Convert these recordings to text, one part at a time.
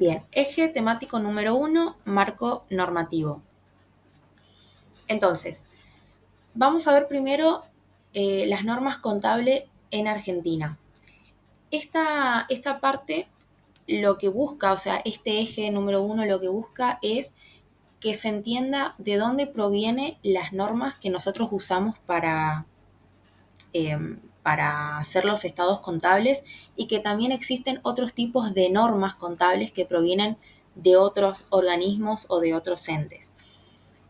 Bien, eje temático número 1, marco normativo. Entonces, vamos a ver primero las normas contables en Argentina. Esta parte lo que busca, o sea, este eje número 1 lo que busca es que se entienda de dónde provienen las normas que nosotros usamos para hacer los estados contables y que también existen otros tipos de normas contables que provienen de otros organismos o de otros entes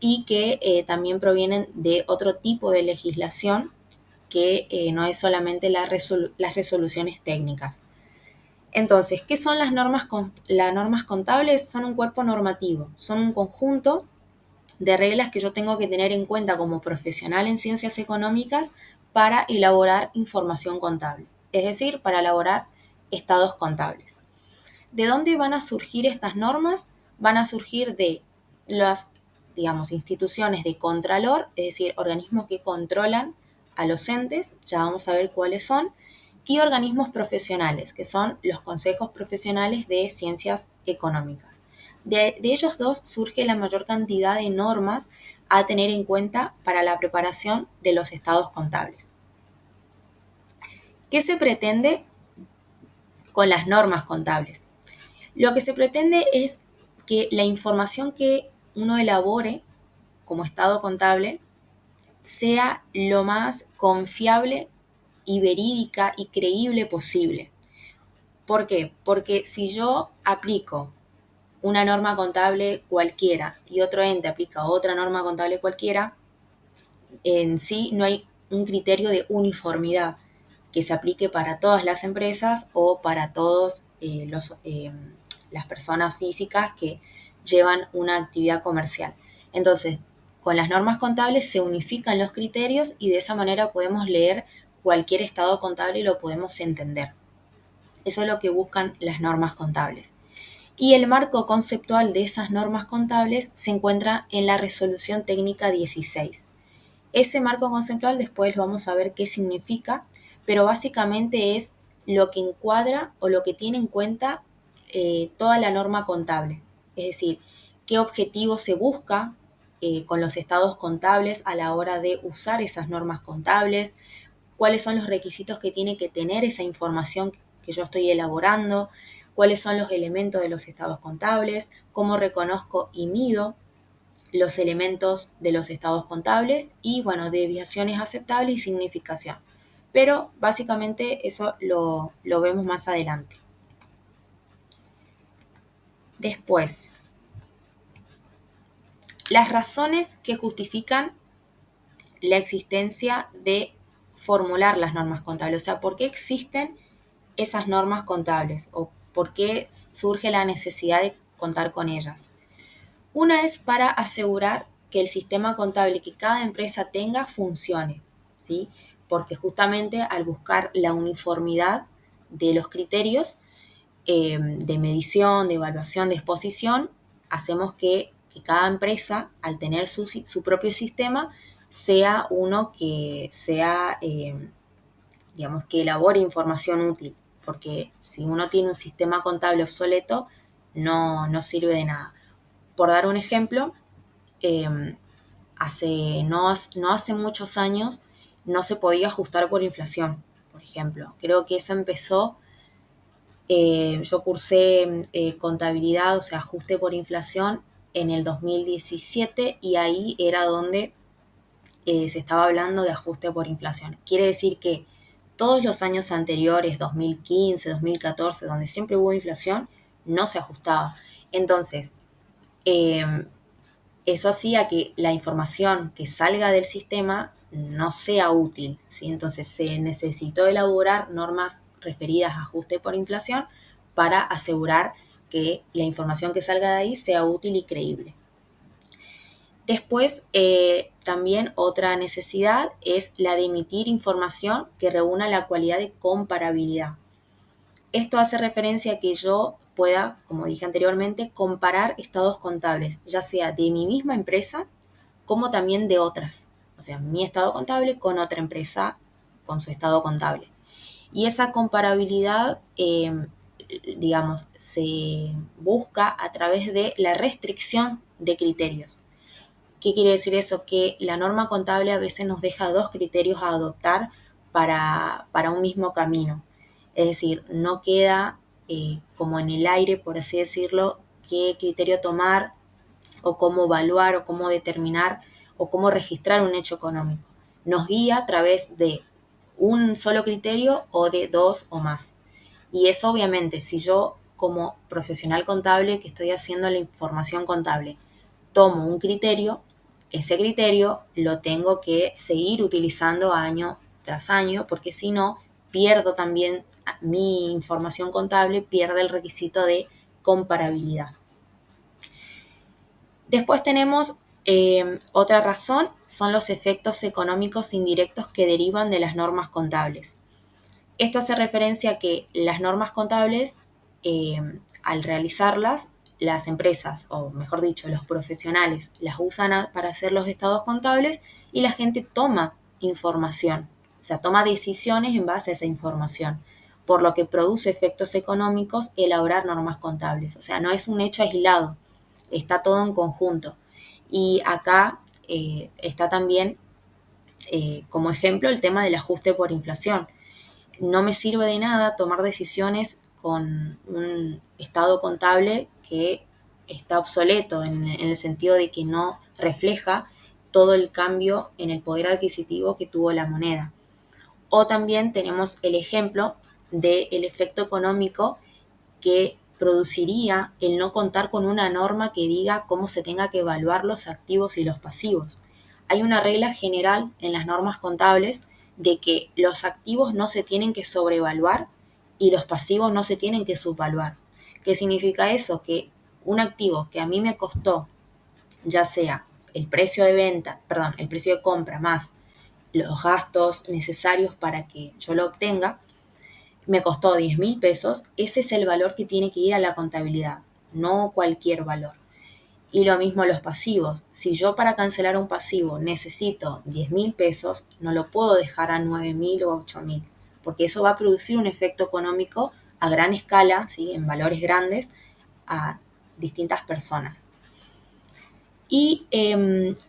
y que también provienen de otro tipo de legislación que no es solamente las resoluciones técnicas. Entonces, ¿qué son las normas contables? Son un cuerpo normativo, son un conjunto de reglas que yo tengo que tener en cuenta como profesional en ciencias económicas para elaborar información contable, es decir, para elaborar estados contables. ¿De dónde van a surgir estas normas? Van a surgir de las, digamos, instituciones de contralor, es decir, organismos que controlan a los entes, ya vamos a ver cuáles son, y organismos profesionales, que son los consejos profesionales de ciencias económicas. De ellos dos surge la mayor cantidad de normas a tener en cuenta para la preparación de los estados contables. ¿Qué se pretende con las normas contables? Lo que se pretende es que la información que uno elabore como estado contable sea lo más confiable y verídica y creíble posible. ¿Por qué? Porque si yo aplico una norma contable cualquiera y otro ente aplica otra norma contable cualquiera, en sí no hay un criterio de uniformidad que se aplique para todas las empresas o para todas las personas físicas que llevan una actividad comercial. Entonces, con las normas contables se unifican los criterios y de esa manera podemos leer cualquier estado contable y lo podemos entender. Eso es lo que buscan las normas contables. Y el marco conceptual de esas normas contables se encuentra en la Resolución Técnica 16. Ese marco conceptual después lo vamos a ver qué significa, pero básicamente es lo que encuadra o lo que tiene en cuenta toda la norma contable. Es decir, qué objetivo se busca con los estados contables a la hora de usar esas normas contables, cuáles son los requisitos que tiene que tener esa información que yo estoy elaborando, cuáles son los elementos de los estados contables, cómo reconozco y mido los elementos de los estados contables y, bueno, desviaciones aceptables y significación. Pero básicamente eso lo vemos más adelante. Después, las razones que justifican la existencia de formular las normas contables. O sea, ¿por qué existen esas normas contables o por qué surge la necesidad de contar con ellas? Una es para asegurar que el sistema contable que cada empresa tenga funcione, ¿sí? Porque justamente al buscar la uniformidad de los criterios de medición, de evaluación, de exposición, hacemos que cada empresa, al tener su propio sistema, sea uno que sea, digamos, que elabore información útil, porque si uno tiene un sistema contable obsoleto, no sirve de nada. Por dar un ejemplo, eh, no hace muchos años no se podía ajustar por inflación, por ejemplo. Creo que eso empezó, yo cursé contabilidad, o sea, ajuste por inflación en el 2017 y ahí era donde se estaba hablando de ajuste por inflación. Quiere decir que todos los años anteriores, 2015, 2014, donde siempre hubo inflación, no se ajustaba. Entonces, eh, eso hacía que la información que salga del sistema no sea útil, ¿sí? Entonces se necesitó elaborar normas referidas a ajuste por inflación para asegurar que la información que salga de ahí sea útil y creíble. Después, también otra necesidad es la de emitir información que reúna la cualidad de comparabilidad. Esto hace referencia a que yo pueda, como dije anteriormente, comparar estados contables, ya sea de mi misma empresa como también de otras. O sea, mi estado contable con otra empresa con su estado contable. Y esa comparabilidad digamos, se busca a través de la restricción de criterios. ¿Qué quiere decir eso? Que la norma contable a veces nos deja dos criterios a adoptar para un mismo camino. Es decir, no queda como en el aire, por así decirlo, qué criterio tomar o cómo evaluar o cómo determinar o cómo registrar un hecho económico. Nos guía a través de un solo criterio o de dos o más. Y eso obviamente, si yo como profesional contable que estoy haciendo la información contable, tomo un criterio, ese criterio lo tengo que seguir utilizando año tras año, porque si no, pierdo también mi información contable, pierde el requisito de comparabilidad. Después tenemos otra razón, son los efectos económicos indirectos que derivan de las normas contables. Esto hace referencia a que las normas contables, al realizarlas, las empresas, o mejor dicho, los profesionales, las usan para hacer los estados contables y la gente toma información, o sea, toma decisiones en base a esa información, por lo que produce efectos económicos elaborar normas contables. O sea, no es un hecho aislado, está todo en conjunto. Y acá está también como ejemplo el tema del ajuste por inflación. No me sirve de nada tomar decisiones con un estado contable que está obsoleto en el sentido de que no refleja todo el cambio en el poder adquisitivo que tuvo la moneda. O también tenemos el ejemplo del efecto económico que produciría el no contar con una norma que diga cómo se tenga que evaluar los activos y los pasivos. Hay una regla general en las normas contables de que los activos no se tienen que sobrevaluar y los pasivos no se tienen que subvaluar. ¿Qué significa eso? Que un activo que a mí me costó, ya sea el precio de venta, perdón, el precio de compra más los gastos necesarios para que yo lo obtenga, me costó 10.000 pesos, ese es el valor que tiene que ir a la contabilidad, no cualquier valor. Y lo mismo los pasivos. Si yo para cancelar un pasivo necesito 10.000 pesos, no lo puedo dejar a 9.000 o 8.000, porque eso va a producir un efecto económico a gran escala, ¿sí? En valores grandes, a distintas personas. Y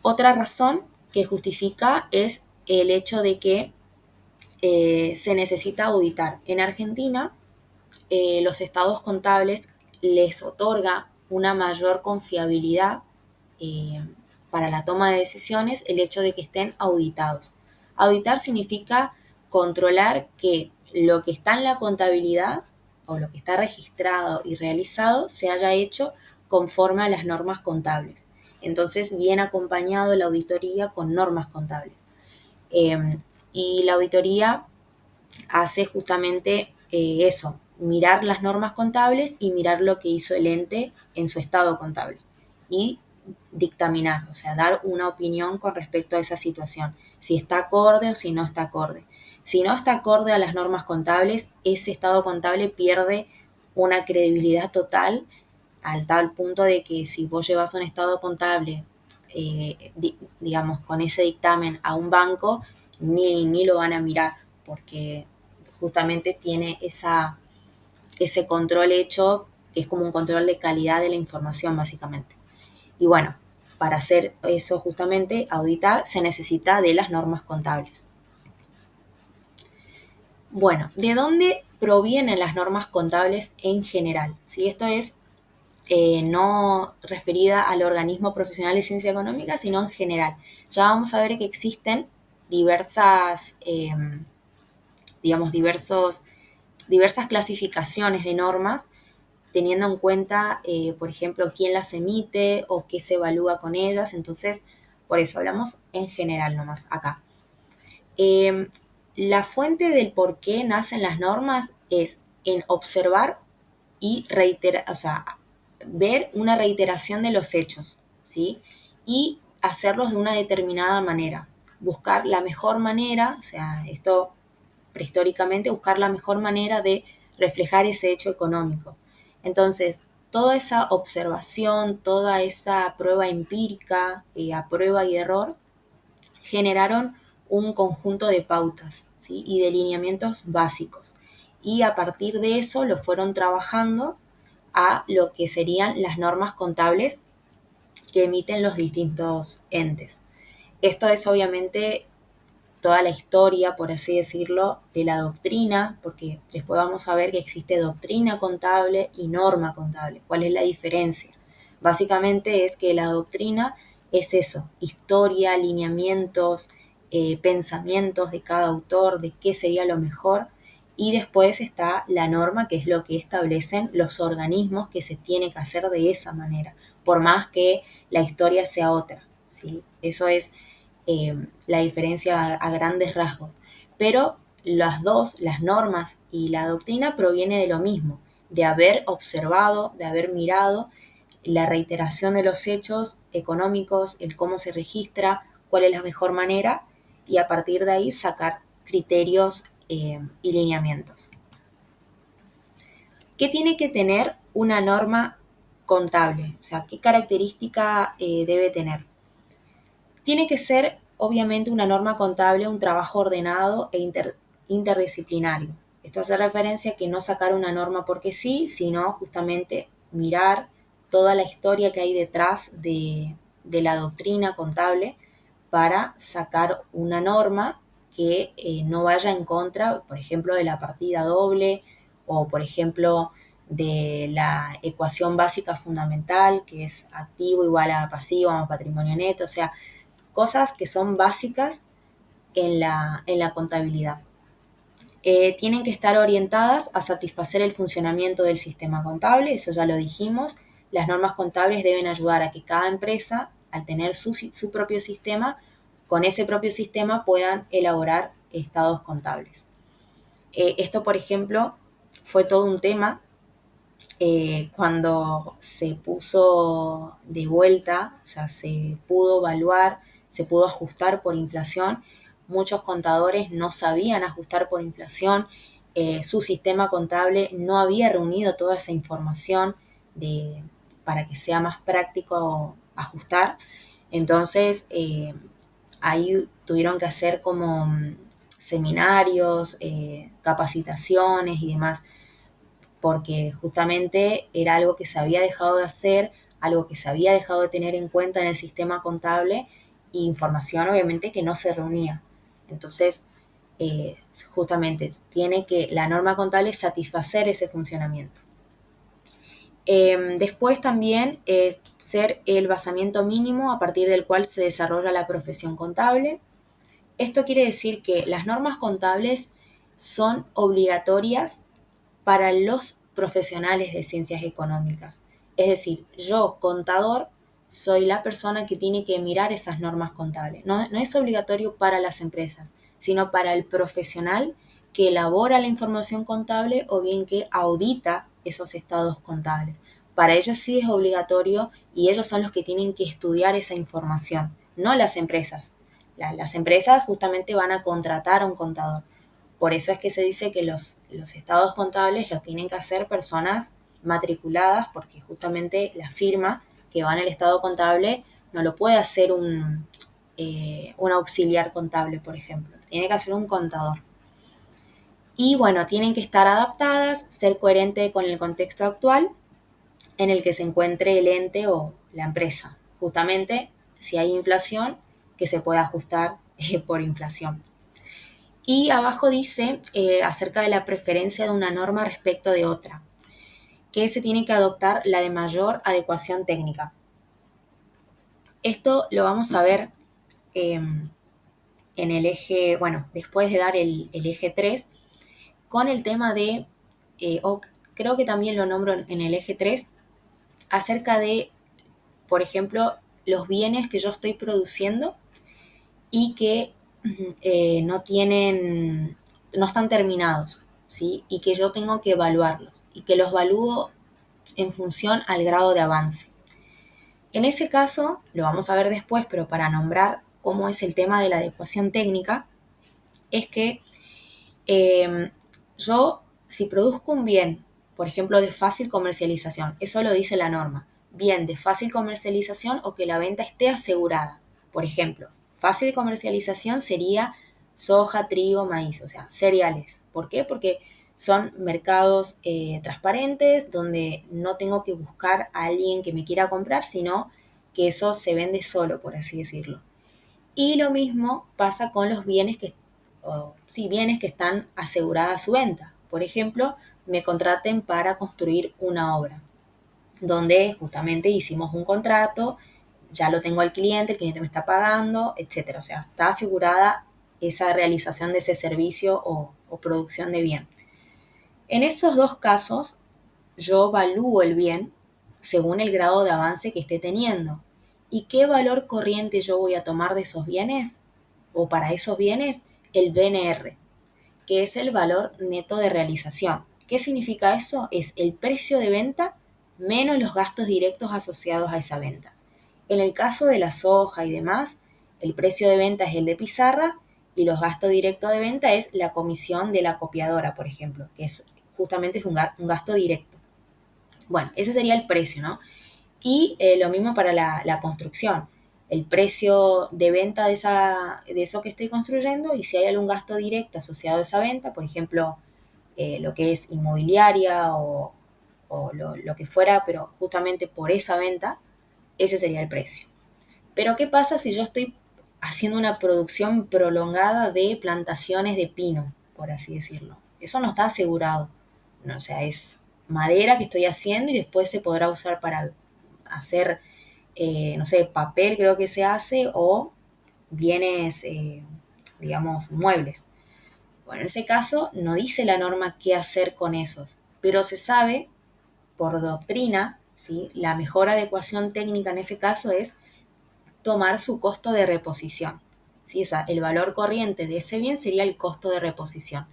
otra razón que justifica es el hecho de que se necesita auditar. En Argentina, los estados contables les otorga una mayor confiabilidad eh, para la toma de decisiones el hecho de que estén auditados. Auditar significa controlar que lo que está en la contabilidad o lo que está registrado y realizado se haya hecho conforme a las normas contables. Entonces viene acompañado la auditoría con normas contables. Y la auditoría hace justamente eso, mirar las normas contables y mirar lo que hizo el ente en su estado contable y dictaminar, o sea, dar una opinión con respecto a esa situación, si está acorde o si no está acorde. Si no está acorde a las normas contables, ese estado contable pierde una credibilidad total al tal punto de que si vos llevas un estado contable, digamos, con ese dictamen a un banco, ni lo van a mirar, porque justamente tiene ese control hecho, que es como un control de calidad de la información, básicamente. Y bueno, para hacer eso justamente, auditar, se necesita de las normas contables. Bueno, ¿de dónde provienen las normas contables en general? Si esto es no referida al organismo profesional de ciencia económica, sino en general. Ya vamos a ver que existen diversas, digamos, diversas clasificaciones de normas, teniendo en cuenta, por ejemplo, quién las emite o qué se evalúa con ellas. Entonces, por eso hablamos en general nomás acá. Eh, la fuente del por qué nacen las normas es en observar y reiterar, o sea, ver una reiteración de los hechos, ¿sí? Y hacerlos de una determinada manera. Buscar la mejor manera, o sea, esto prehistóricamente, buscar la mejor manera de reflejar ese hecho económico. Entonces, toda esa observación, toda esa prueba empírica, a prueba y error, generaron un conjunto de pautas, ¿sí? Y de lineamientos básicos. y a partir de eso lo fueron trabajando a lo que serían las normas contables que emiten los distintos entes. Esto es obviamente toda la historia, por así decirlo, de la doctrina, porque después vamos a ver que existe doctrina contable y norma contable. ¿Cuál es la diferencia? Básicamente es que la doctrina es eso, historia, lineamientos, pensamientos de cada autor, de qué sería lo mejor, y después está la norma, que es lo que establecen los organismos que se tiene que hacer de esa manera, por más que la historia sea otra, ¿sí? Eso es la diferencia a grandes rasgos. Pero las dos, las normas y la doctrina, proviene de lo mismo, de haber observado, de haber mirado la reiteración de los hechos económicos, el cómo se registra, cuál es la mejor manera, y a partir de ahí sacar criterios y lineamientos. ¿Qué tiene que tener una norma contable? O sea, ¿qué característica debe tener? Tiene que ser, obviamente, una norma contable, un trabajo ordenado e interdisciplinario. Esto hace referencia a que no sacar una norma porque sí, sino justamente mirar toda la historia que hay detrás de la doctrina contable para sacar una norma que no vaya en contra, por ejemplo, de la partida doble o, por ejemplo, de la ecuación básica fundamental, que es activo igual a pasivo más patrimonio neto, o sea, cosas que son básicas en la contabilidad. Tienen que estar orientadas a satisfacer el funcionamiento del sistema contable, eso ya lo dijimos. Las normas contables deben ayudar a que cada empresa, al tener su propio sistema, con ese propio sistema puedan elaborar estados contables. Esto, por ejemplo, fue todo un tema cuando se puso de vuelta, o sea, se pudo evaluar, se pudo ajustar por inflación. Muchos contadores no sabían ajustar por inflación, su sistema contable no había reunido toda esa información para que sea más práctico ajustar. Entonces, ahí tuvieron que hacer como seminarios, capacitaciones y demás, porque justamente era algo que se había dejado de hacer, algo que se había dejado de tener en cuenta en el sistema contable, e información obviamente que no se reunía. Entonces, justamente tiene que la norma contable satisfacer ese funcionamiento. Después también ser el basamiento mínimo a partir del cual se desarrolla la profesión contable. Esto quiere decir que las normas contables son obligatorias para los profesionales de ciencias económicas. Es decir, yo, contador, soy la persona que tiene que mirar esas normas contables. No es obligatorio para las empresas, sino para el profesional que elabora la información contable o bien que audita esos estados contables. Para ellos sí es obligatorio y ellos son los que tienen que estudiar esa información, no las empresas. Las empresas justamente van a contratar a un contador. Por eso es que se dice que los estados contables los tienen que hacer personas matriculadas, porque justamente la firma que va en el estado contable no lo puede hacer un auxiliar contable, por ejemplo. Tiene que hacer un contador. Y bueno, tienen que estar adaptadas, ser coherente con el contexto actual en el que se encuentre el ente o la empresa. Justamente, si hay inflación, que se pueda ajustar por inflación. Y abajo dice acerca de la preferencia de una norma respecto de otra, que se tiene que adoptar la de mayor adecuación técnica. Esto lo vamos a ver en el eje, bueno, después de dar el eje 3, con el tema de, creo que también lo nombro en el eje 3, acerca de, por ejemplo, los bienes que yo estoy produciendo y que no están terminados, ¿sí? Y que yo tengo que evaluarlos y que los evalúo en función al grado de avance. En ese caso, lo vamos a ver después, pero para nombrar cómo es el tema de la adecuación técnica, es que yo, si produzco un bien, por ejemplo, de fácil comercialización, eso lo dice la norma, bien de fácil comercialización o que la venta esté asegurada. Por ejemplo, fácil comercialización sería soja, trigo, maíz, o sea, cereales. ¿Por qué? Porque Son mercados transparentes donde no tengo que buscar a alguien que me quiera comprar, sino que eso se vende solo, por así decirlo. Y lo mismo pasa con los bienes que están aseguradas su venta. Por ejemplo, me contraten para construir una obra, donde justamente hicimos un contrato, ya lo tengo al cliente, el cliente me está pagando, etcétera. O sea, está asegurada esa realización de ese servicio o producción de bien. En esos dos casos, yo evalúo el bien según el grado de avance que esté teniendo. ¿Y qué valor corriente yo voy a tomar de esos bienes? O para esos bienes, el BNR, que es el valor neto de realización. ¿Qué significa eso? Es el precio de venta menos los gastos directos asociados a esa venta. En el caso de la soja y demás, el precio de venta es el de pizarra y los gastos directos de venta es la comisión de la copiadora, por ejemplo, que es justamente es un gasto directo. Bueno, ese sería el precio, ¿no? Y lo mismo para la construcción. El precio de venta de eso que estoy construyendo y si hay algún gasto directo asociado a esa venta, por ejemplo, lo que es inmobiliaria o lo que fuera, pero justamente por esa venta, ese sería el precio. Pero ¿qué pasa si yo estoy haciendo una producción prolongada de plantaciones de pino, por así decirlo? Eso no está asegurado. No, o sea, es madera que estoy haciendo y después se podrá usar para hacer, no sé, papel creo que se hace o bienes, digamos, muebles. Bueno, en ese caso no dice la norma qué hacer con esos, pero se sabe por doctrina, ¿sí? La mejor adecuación técnica en ese caso es tomar su costo de reposición. ¿Sí? O sea, el valor corriente de ese bien sería el costo de reposición.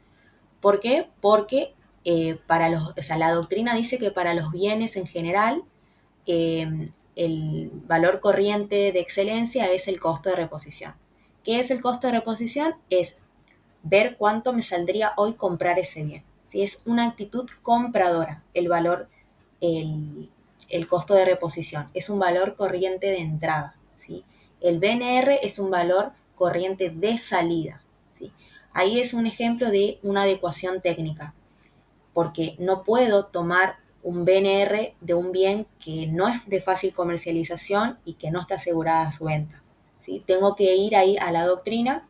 ¿Por qué? Porque la doctrina dice que para los bienes en general, el valor corriente de excelencia es el costo de reposición. ¿Qué es el costo de reposición? Es ver cuánto me saldría hoy comprar ese bien. ¿Sí? Es una actitud compradora, el, el costo de reposición. Es un valor corriente de entrada. ¿Sí? El BNR es un valor corriente de salida. ¿Sí? Ahí es un ejemplo de una adecuación técnica, porque no puedo tomar un BNR de un bien que no es de fácil comercialización y que no está asegurada su venta. ¿Sí? Tengo que ir ahí a la doctrina,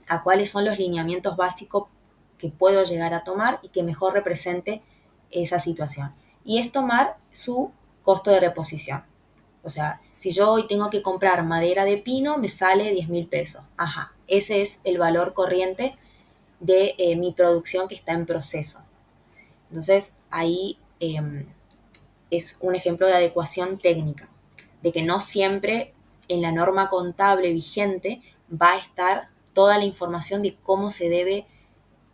a cuáles son los lineamientos básicos que puedo llegar a tomar y que mejor represente esa situación. Y es tomar su costo de reposición. O sea, si yo hoy tengo que comprar madera de pino, me sale 10.000 pesos. Ajá, ese es el valor corriente de mi producción que está en proceso. Entonces, ahí es un ejemplo de adecuación técnica, de que no siempre en la norma contable vigente va a estar toda la información de cómo se debe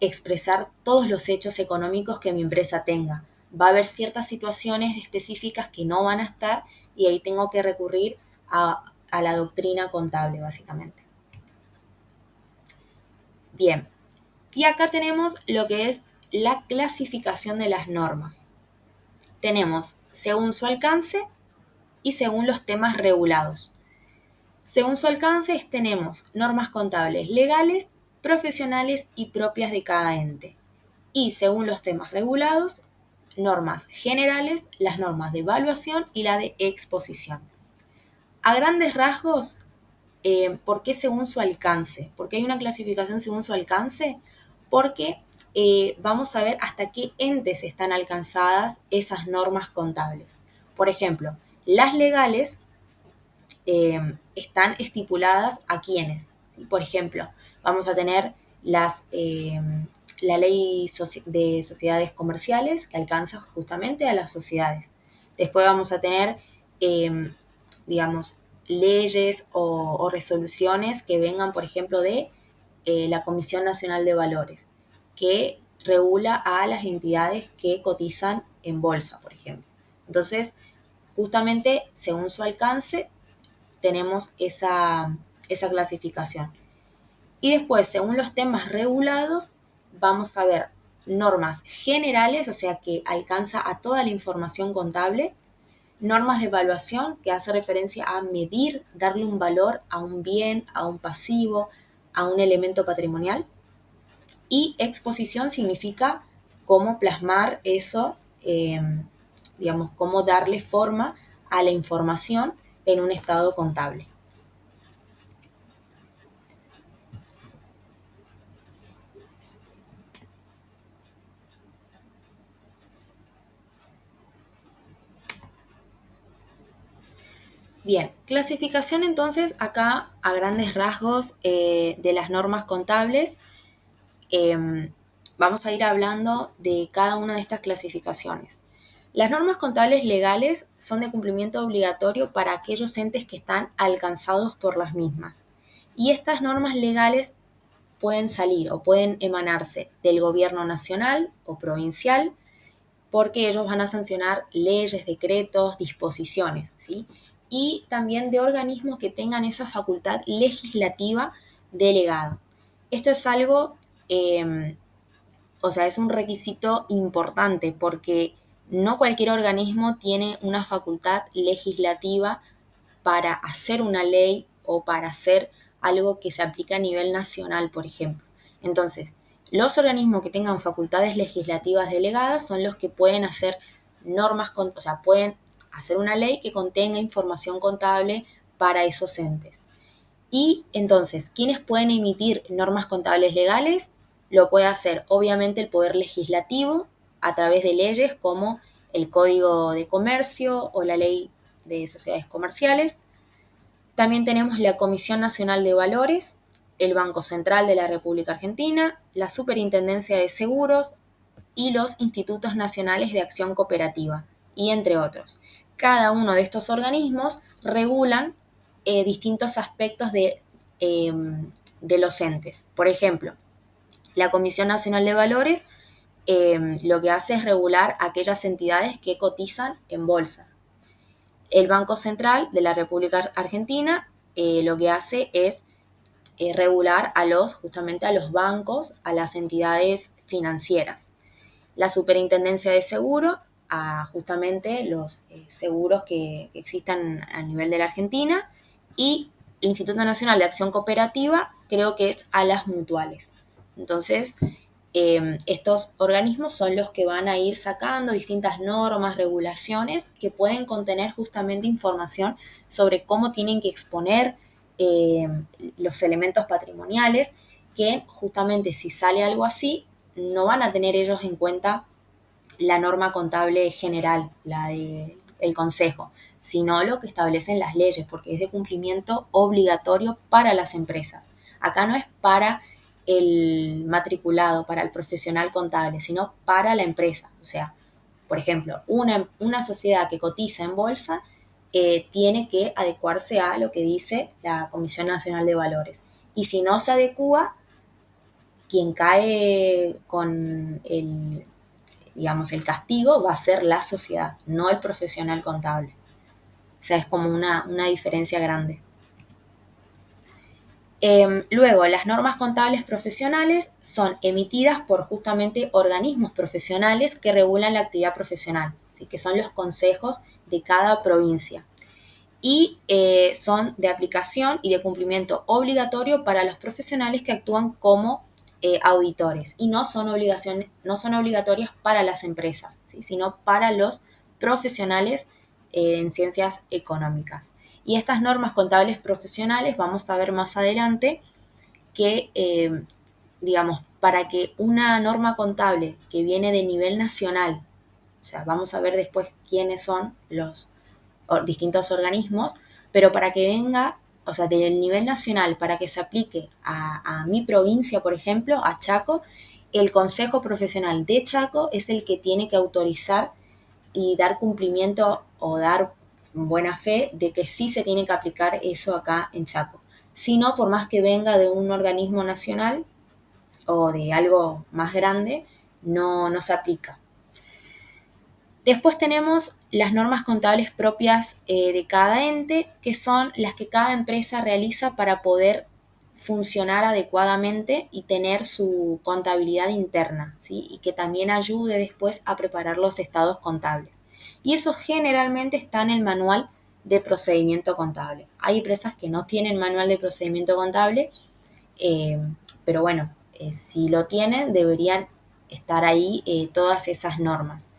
expresar todos los hechos económicos que mi empresa tenga. Va a haber ciertas situaciones específicas que no van a estar y ahí tengo que recurrir a la doctrina contable, básicamente. Bien, y acá tenemos lo que es la clasificación de las normas. Tenemos según su alcance y según los temas regulados. Según su alcance tenemos normas contables legales, profesionales y propias de cada ente. Y según los temas regulados, normas generales, las normas de evaluación y la de exposición. A grandes rasgos, ¿por qué según su alcance? ¿Por qué hay una clasificación según su alcance? Porque vamos a ver hasta qué entes están alcanzadas esas normas contables. Por ejemplo, las legales están estipuladas a quiénes. ¿Sí? Por ejemplo, vamos a tener la ley de sociedades comerciales que alcanza justamente a las sociedades. Después vamos a tener, digamos, leyes o resoluciones que vengan, por ejemplo, de la Comisión Nacional de Valores, que regula a las entidades que cotizan en bolsa, por ejemplo. Entonces, justamente según su alcance, tenemos esa clasificación. Y después, según los temas regulados, vamos a ver normas generales, o sea, que alcanza a toda la información contable, normas de evaluación, que hace referencia a medir, darle un valor a un bien, a un pasivo, a un elemento patrimonial, y exposición significa cómo plasmar eso, digamos, cómo darle forma a la información en un estado contable. Bien, clasificación entonces acá a grandes rasgos de las normas contables. Vamos a ir hablando de cada una de estas clasificaciones. Las normas contables legales son de cumplimiento obligatorio para aquellos entes que están alcanzados por las mismas. Y estas normas legales pueden salir o pueden emanarse del gobierno nacional o provincial, porque ellos van a sancionar leyes, decretos, disposiciones, ¿sí? Y también de organismos que tengan esa facultad legislativa delegada. Esto es algo, es un requisito importante porque no cualquier organismo tiene una facultad legislativa para hacer una ley o para hacer algo que se aplique a nivel nacional, por ejemplo. Entonces, los organismos que tengan facultades legislativas delegadas son los que pueden hacer pueden hacer una ley que contenga información contable para esos entes. Y entonces, ¿quiénes pueden emitir normas contables legales? Lo puede hacer, obviamente, el Poder Legislativo a través de leyes como el Código de Comercio o la Ley de Sociedades Comerciales. También tenemos la Comisión Nacional de Valores, el Banco Central de la República Argentina, la Superintendencia de Seguros y los Institutos Nacionales de Acción Cooperativa, y entre otros. Cada uno de estos organismos regulan distintos aspectos de los entes. Por ejemplo, la Comisión Nacional de Valores lo que hace es regular aquellas entidades que cotizan en bolsa. El Banco Central de la República Argentina lo que hace es regular justamente a los bancos, a las entidades financieras. La Superintendencia de Seguro a justamente los seguros que existan a nivel de la Argentina, y el Instituto Nacional de Acción Cooperativa creo que es a las mutuales. Entonces, estos organismos son los que van a ir sacando distintas normas, regulaciones que pueden contener justamente información sobre cómo tienen que exponer los elementos patrimoniales, que justamente si sale algo así, no van a tener ellos en cuenta la norma contable general, la del Consejo, sino lo que establecen las leyes, porque es de cumplimiento obligatorio para las empresas. Acá no es para el matriculado, para el profesional contable, sino para la empresa. O sea, por ejemplo, una sociedad que cotiza en bolsa tiene que adecuarse a lo que dice la Comisión Nacional de Valores. Y si no se adecua, quien cae con el castigo va a ser la sociedad, no el profesional contable. O sea, es como una diferencia grande. Luego, las normas contables profesionales son emitidas por justamente organismos profesionales que regulan la actividad profesional, ¿sí? Que son los consejos de cada provincia. Y son de aplicación y de cumplimiento obligatorio para los profesionales que actúan como auditores, y no son obligatorias para las empresas, ¿sí? Sino para los profesionales en ciencias económicas. Y estas normas contables profesionales vamos a ver más adelante que, para que una norma contable que viene de nivel nacional, o sea, vamos a ver después quiénes son los distintos organismos, pero para que venga, o sea, del nivel nacional, para que se aplique a mi provincia, por ejemplo, a Chaco, el Consejo Profesional de Chaco es el que tiene que autorizar y dar cumplimiento o dar buena fe de que sí se tiene que aplicar eso acá en Chaco. Si no, por más que venga de un organismo nacional o de algo más grande, no se aplica. Después tenemos las normas contables propias de cada ente, que son las que cada empresa realiza para poder funcionar adecuadamente y tener su contabilidad interna, ¿sí? Y que también ayude después a preparar los estados contables. Y eso generalmente está en el manual de procedimiento contable. Hay empresas que no tienen manual de procedimiento contable, pero bueno, si lo tienen, deberían estar ahí todas esas normas.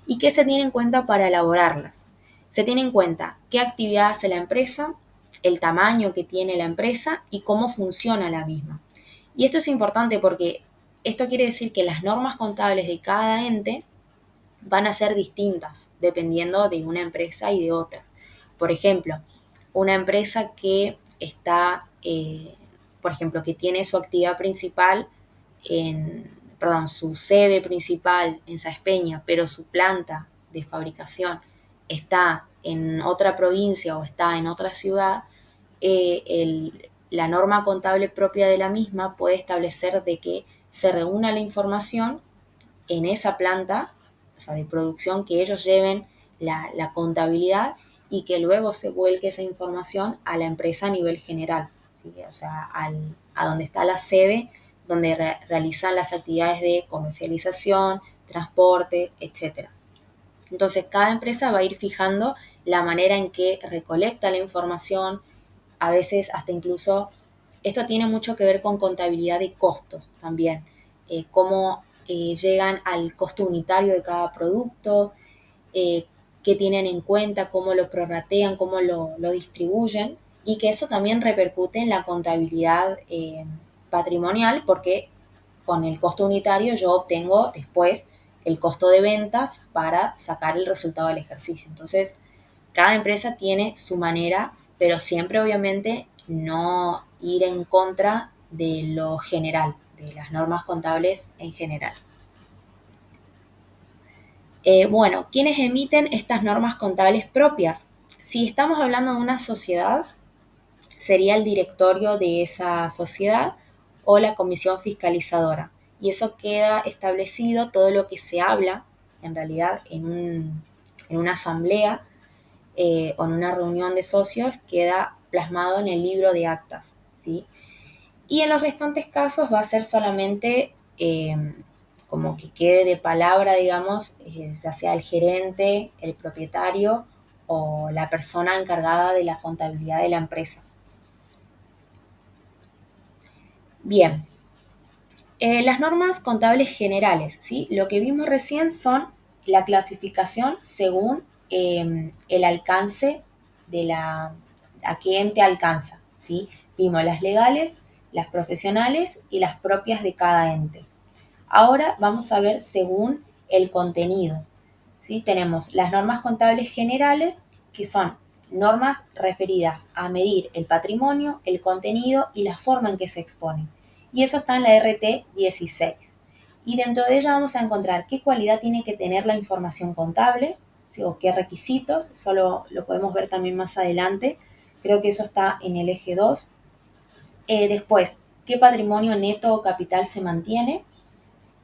¿Y qué se tiene en cuenta para elaborarlas? Se tiene en cuenta qué actividad hace la empresa, el tamaño que tiene la empresa y cómo funciona la misma. Y esto es importante porque esto quiere decir que las normas contables de cada ente van a ser distintas dependiendo de una empresa y de otra. Por ejemplo, una empresa que está, por ejemplo, que tiene su actividad principal su sede principal en Sáenz Peña, pero su planta de fabricación está en otra provincia o está en otra ciudad, la norma contable propia de la misma puede establecer de que se reúna la información en esa planta, o sea, de producción, que ellos lleven la contabilidad y que luego se vuelque esa información a la empresa a nivel general, ¿sí? O sea, a donde está la sede, donde realizan las actividades de comercialización, transporte, etcétera. Entonces, cada empresa va a ir fijando la manera en que recolecta la información, a veces hasta incluso, esto tiene mucho que ver con contabilidad de costos también, cómo llegan al costo unitario de cada producto, eh, qué tienen en cuenta, cómo lo prorratean, cómo lo distribuyen, y que eso también repercute en la contabilidad patrimonial, porque con el costo unitario yo obtengo después el costo de ventas para sacar el resultado del ejercicio. Entonces, cada empresa tiene su manera, pero siempre obviamente no ir en contra de lo general, de las normas contables en general. Bueno, ¿quiénes emiten estas normas contables propias? Si estamos hablando de una sociedad, sería el directorio de esa sociedad o la comisión fiscalizadora. Y eso queda establecido, todo lo que se habla, en realidad, en una asamblea o en una reunión de socios, queda plasmado en el libro de actas, ¿sí? Y en los restantes casos va a ser solamente como que quede de palabra, digamos, ya sea el gerente, el propietario o la persona encargada de la contabilidad de la empresa. Bien, las normas contables generales, ¿sí? Lo que vimos recién son la clasificación según el alcance a qué ente alcanza, ¿sí? Vimos las legales, las profesionales y las propias de cada ente. Ahora vamos a ver según el contenido, ¿sí? Tenemos las normas contables generales, que son normas referidas a medir el patrimonio, el contenido y la forma en que se expone. Y eso está en la RT 16. Y dentro de ella vamos a encontrar qué cualidad tiene que tener la información contable, ¿sí? O qué requisitos, eso lo podemos ver también más adelante. Creo que eso está en el eje 2. Después, qué patrimonio neto o capital se mantiene.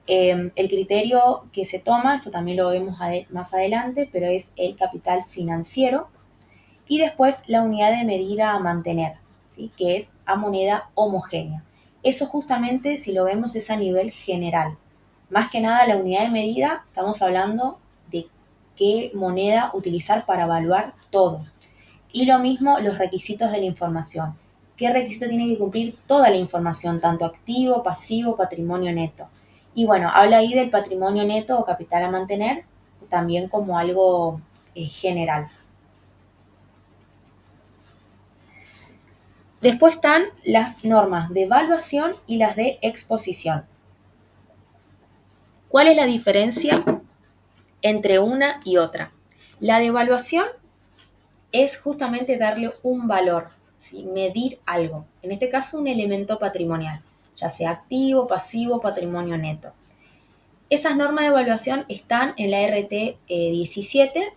El criterio que se toma, eso también lo vemos más adelante, pero es el capital financiero. Y después la unidad de medida a mantener, ¿sí? Que es a moneda homogénea. Eso justamente, si lo vemos, es a nivel general. Más que nada la unidad de medida, estamos hablando de qué moneda utilizar para evaluar todo. Y lo mismo los requisitos de la información. ¿Qué requisito tiene que cumplir toda la información, tanto activo, pasivo, patrimonio neto? Y bueno, habla ahí del patrimonio neto o capital a mantener, también como algo general. Después están las normas de evaluación y las de exposición. ¿Cuál es la diferencia entre una y otra? La de evaluación es justamente darle un valor, ¿sí? Medir algo, en este caso un elemento patrimonial, ya sea activo, pasivo, patrimonio neto. Esas normas de evaluación están en la RT 17,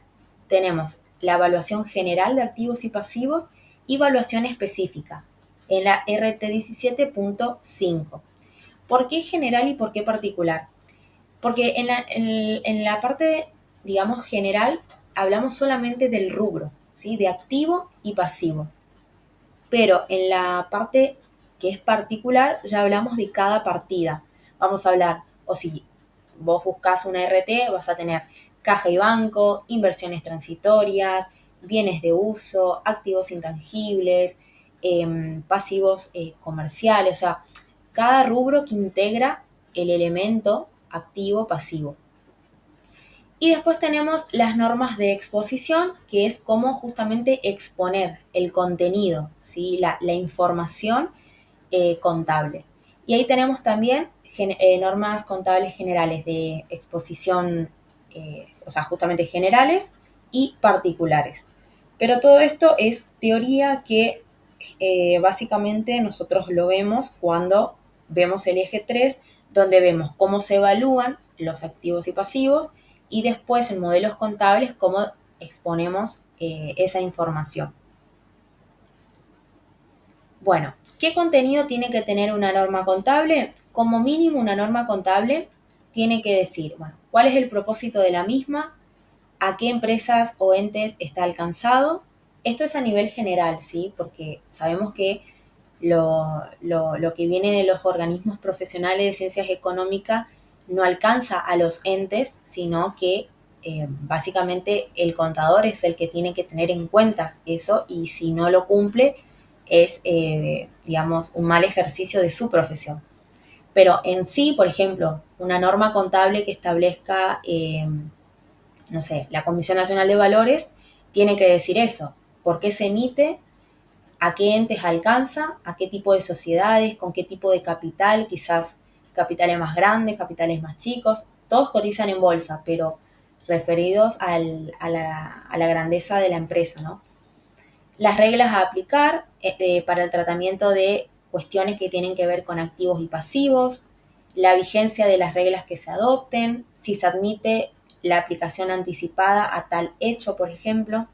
tenemos la evaluación general de activos y pasivos y evaluación específica en la RT 17.5. ¿Por qué general y por qué particular? Porque en la parte, digamos, general, hablamos solamente del rubro, ¿sí? De activo y pasivo. Pero en la parte que es particular, ya hablamos de cada partida. Vamos a hablar, o si vos buscas una RT, vas a tener caja y banco, inversiones transitorias, bienes de uso, activos intangibles, pasivos comerciales, o sea, cada rubro que integra el elemento activo, pasivo. Y después tenemos las normas de exposición, que es cómo justamente exponer el contenido, ¿sí? la información contable. Y ahí tenemos también normas contables generales de exposición, o sea, justamente generales y particulares. Pero todo esto es teoría que básicamente nosotros lo vemos cuando vemos el eje 3, donde vemos cómo se evalúan los activos y pasivos y después en modelos contables cómo exponemos esa información. Bueno, ¿qué contenido tiene que tener una norma contable? Como mínimo, una norma contable tiene que decir, bueno, cuál es el propósito de la misma, a qué empresas o entes está alcanzado. Esto es a nivel general, ¿sí? Porque sabemos que lo que viene de los organismos profesionales de ciencias económicas no alcanza a los entes, sino que básicamente el contador es el que tiene que tener en cuenta eso y si no lo cumple es, digamos, un mal ejercicio de su profesión. Pero en sí, por ejemplo, una norma contable que establezca, no sé, la Comisión Nacional de Valores tiene que decir eso, por qué se emite, a qué entes alcanza, a qué tipo de sociedades, con qué tipo de capital, quizás capitales más grandes, capitales más chicos, todos cotizan en bolsa, pero referidos a la grandeza de la empresa, ¿no? Las reglas a aplicar para el tratamiento de cuestiones que tienen que ver con activos y pasivos, la vigencia de las reglas que se adopten, si se admite la aplicación anticipada a tal hecho, por ejemplo,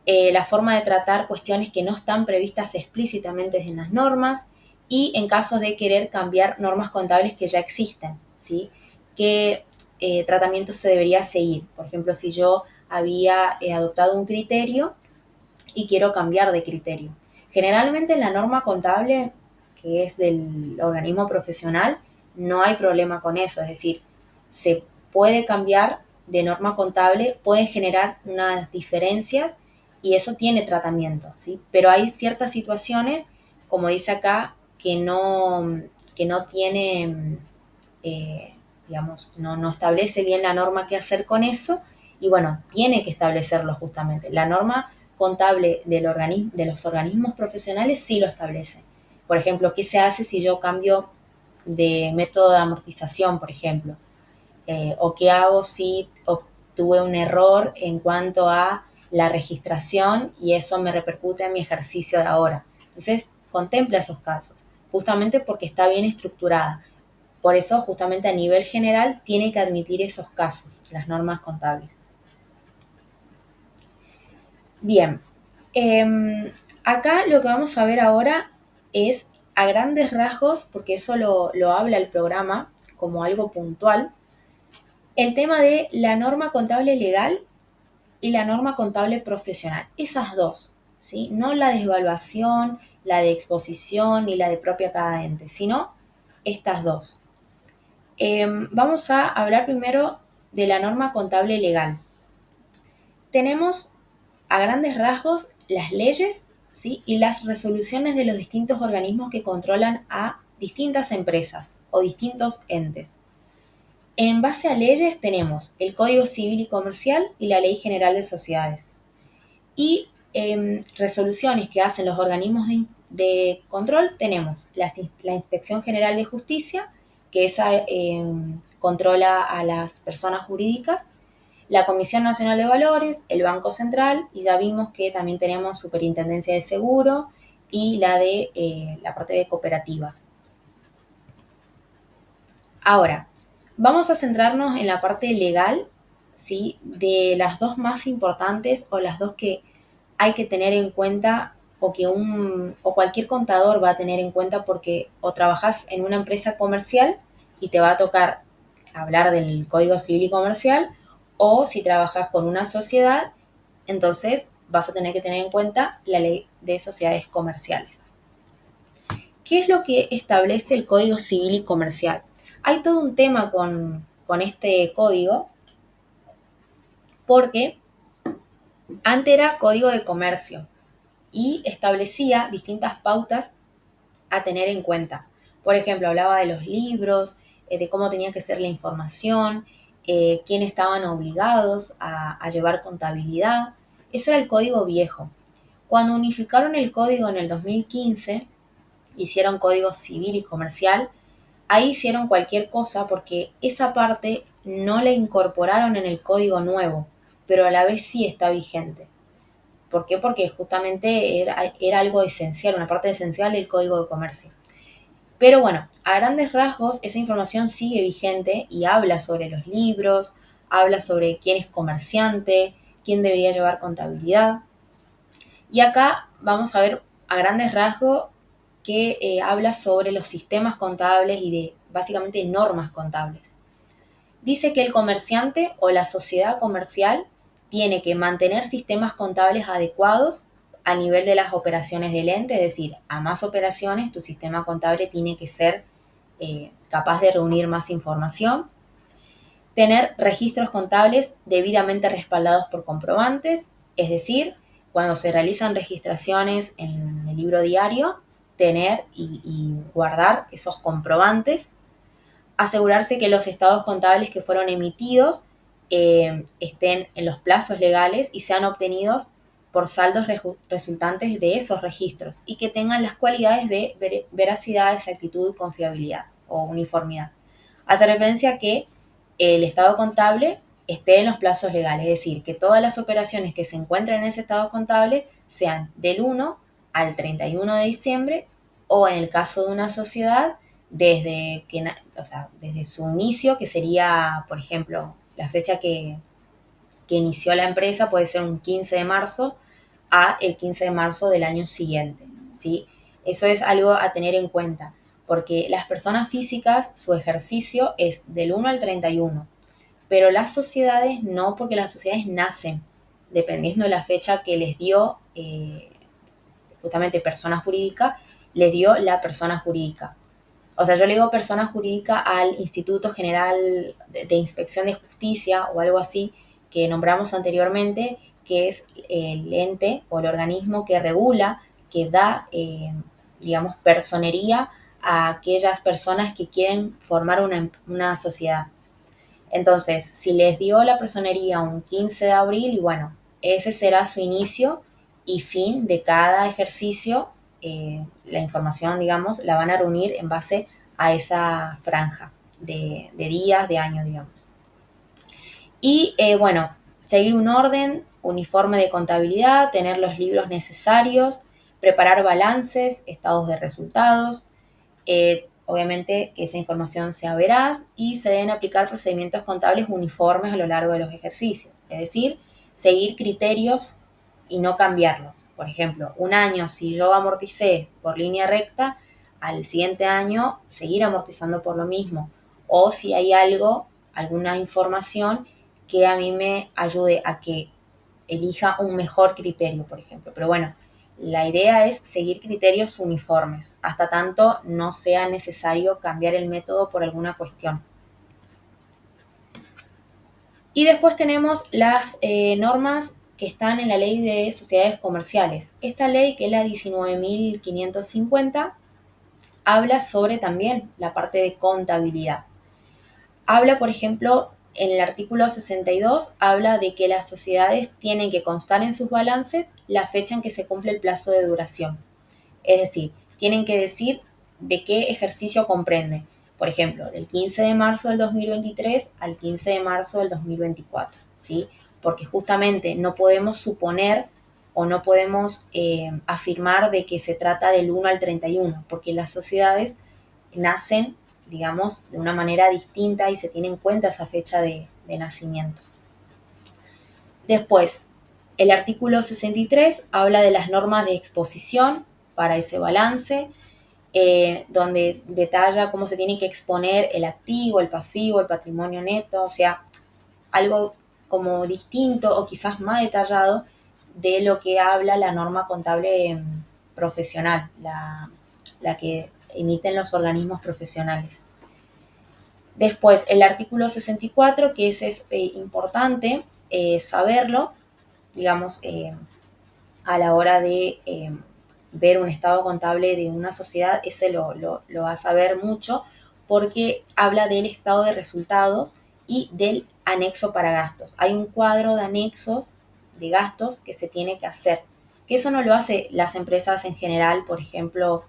la forma de tratar cuestiones que no están previstas explícitamente en las normas y en caso de querer cambiar normas contables que ya existen, ¿sí? ¿Qué tratamiento se debería seguir? Por ejemplo, si yo había adoptado un criterio y quiero cambiar de criterio. Generalmente en la norma contable, que es del organismo profesional, no hay problema con eso, es decir, se puede cambiar de norma contable, puede generar unas diferencias y eso tiene tratamiento, ¿sí? Pero hay ciertas situaciones, como dice acá, que no tiene, digamos, no establece bien la norma qué hacer con eso y bueno, tiene que establecerlo justamente. La norma contable de los organismos profesionales sí lo establece. Por ejemplo, ¿qué se hace si yo cambio de método de amortización, por ejemplo? ¿O qué hago si obtuve un error en cuanto a la registración y eso me repercute en mi ejercicio de ahora? Entonces, contempla esos casos, justamente porque está bien estructurada. Por eso, justamente a nivel general, tiene que admitir esos casos, las normas contables. Bien, acá lo que vamos a ver ahora es a grandes rasgos, porque eso lo habla el programa como algo puntual, el tema de la norma contable legal y la norma contable profesional. Esas dos, ¿sí? No la de evaluación, la de exposición ni la de propia cada ente, sino estas dos. Vamos a hablar primero de la norma contable legal. Tenemos a grandes rasgos las leyes, ¿sí? Y las resoluciones de los distintos organismos que controlan a distintas empresas o distintos entes. En base a leyes tenemos el Código Civil y Comercial y la Ley General de Sociedades. Y resoluciones que hacen los organismos de control tenemos la Inspección General de Justicia, que esa controla a las personas jurídicas, la Comisión Nacional de Valores, el Banco Central, y ya vimos que también tenemos Superintendencia de Seguro y la parte de cooperativas. Ahora, vamos a centrarnos en la parte legal, ¿sí? De las dos más importantes o las dos que hay que tener en cuenta o cualquier contador va a tener en cuenta porque o trabajas en una empresa comercial y te va a tocar hablar del Código Civil y Comercial, o si trabajas con una sociedad, entonces vas a tener que tener en cuenta la ley de sociedades comerciales. ¿Qué es lo que establece el Código Civil y Comercial? Hay todo un tema con este código porque antes era código de comercio y establecía distintas pautas a tener en cuenta. Por ejemplo, hablaba de los libros, de cómo tenía que ser la información, quiénes estaban obligados a llevar contabilidad. Eso era el código viejo. Cuando unificaron el código en el 2015, hicieron código civil y comercial, ahí hicieron cualquier cosa porque esa parte no la incorporaron en el código nuevo, pero a la vez sí está vigente. ¿Por qué? Porque justamente era algo esencial, una parte esencial del código de comercio. Pero bueno, a grandes rasgos esa información sigue vigente y habla sobre los libros, habla sobre quién es comerciante, quién debería llevar contabilidad. Y acá vamos a ver a grandes rasgos que habla sobre los sistemas contables y de básicamente normas contables. Dice que el comerciante o la sociedad comercial tiene que mantener sistemas contables adecuados a nivel de las operaciones del ente, es decir, a más operaciones tu sistema contable tiene que ser capaz de reunir más información, tener registros contables debidamente respaldados por comprobantes, es decir, cuando se realizan registraciones en el libro diario, tener y guardar esos comprobantes, asegurarse que los estados contables que fueron emitidos estén en los plazos legales y sean obtenidos por saldos resultantes de esos registros y que tengan las cualidades de veracidad, exactitud, confiabilidad o uniformidad. Hace referencia a que el estado contable esté en los plazos legales, es decir, que todas las operaciones que se encuentren en ese estado contable sean del 1 al 31 de diciembre o en el caso de una sociedad desde desde su inicio, que sería, por ejemplo, la fecha que inició la empresa puede ser un 15 de marzo a el 15 de marzo del año siguiente, ¿sí? Eso es algo a tener en cuenta, porque las personas físicas, su ejercicio es del 1 al 31, pero las sociedades no, porque las sociedades nacen dependiendo de la fecha que les dio justamente persona jurídica, les dio la persona jurídica. O sea, yo le digo persona jurídica al Instituto General de Inspección de Justicia o algo así que nombramos anteriormente, que es el ente o el organismo que regula, que da, digamos, personería a aquellas personas que quieren formar una sociedad. Entonces, si les dio la personería un 15 de abril, y bueno, ese será su inicio y fin de cada ejercicio, la información, digamos, la van a reunir en base a esa franja de días, de años, digamos. Y bueno, seguir un orden uniforme de contabilidad, tener los libros necesarios, preparar balances, estados de resultados, obviamente que esa información sea veraz y se deben aplicar procedimientos contables uniformes a lo largo de los ejercicios, es decir, seguir criterios y no cambiarlos. Por ejemplo, un año si yo amorticé por línea recta, al siguiente año seguir amortizando por lo mismo. O si hay algo, alguna información que a mí me ayude a que elija un mejor criterio, por ejemplo. Pero bueno, la idea es seguir criterios uniformes, hasta tanto no sea necesario cambiar el método por alguna cuestión. Y después tenemos las normas que están en la ley de sociedades comerciales. Esta ley, que es la 19.550, habla sobre también la parte de contabilidad. Habla, por ejemplo, en el artículo 62, habla de que las sociedades tienen que constar en sus balances la fecha en que se cumple el plazo de duración. Es decir, tienen que decir de qué ejercicio comprende. Por ejemplo, del 15 de marzo del 2023 al 15 de marzo del 2024, ¿sí? Porque justamente no podemos suponer o no podemos afirmar de que se trata del 1 al 31, porque las sociedades nacen, digamos, de una manera distinta y se tiene en cuenta esa fecha de nacimiento. Después, el artículo 63 habla de las normas de exposición para ese balance, donde detalla cómo se tiene que exponer el activo, el pasivo, el patrimonio neto, o sea, algo como distinto o quizás más detallado de lo que habla la norma contable profesional, la que emiten los organismos profesionales. Después, el artículo 64, que ese es importante saberlo, digamos, a la hora de ver un estado contable de una sociedad, ese lo va a saber mucho, porque habla del estado de resultados y del anexo para gastos. Hay un cuadro de anexos de gastos que se tiene que hacer, que eso no lo hace las empresas en general, por ejemplo,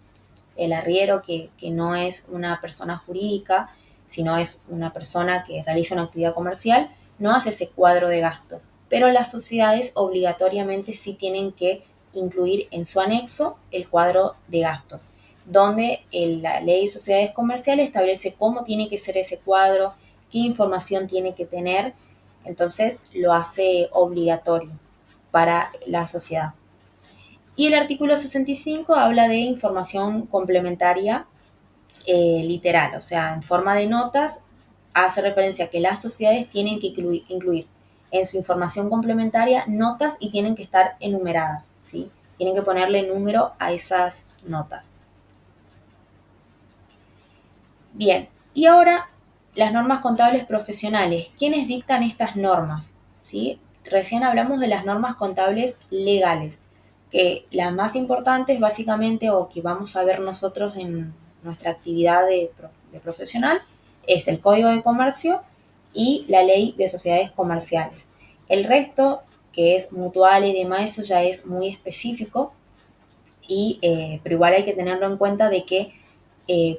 el arriero, que no es una persona jurídica, sino es una persona que realiza una actividad comercial, no hace ese cuadro de gastos. Pero las sociedades obligatoriamente sí tienen que incluir en su anexo el cuadro de gastos, donde la ley de sociedades comerciales establece cómo tiene que ser ese cuadro, qué información tiene que tener, entonces lo hace obligatorio para la sociedad. Y el artículo 65 habla de información complementaria literal, o sea, en forma de notas, hace referencia a que las sociedades tienen que incluir en su información complementaria notas y tienen que estar enumeradas, ¿sí? Tienen que ponerle número a esas notas. Bien, y ahora las normas contables profesionales. ¿Quiénes dictan estas normas? ¿Sí? Recién hablamos de las normas contables legales, que las más importantes básicamente o que vamos a ver nosotros en nuestra actividad de profesional es el Código de Comercio y la Ley de Sociedades Comerciales. El resto, que es mutual y demás, eso ya es muy específico, pero igual hay que tenerlo en cuenta de que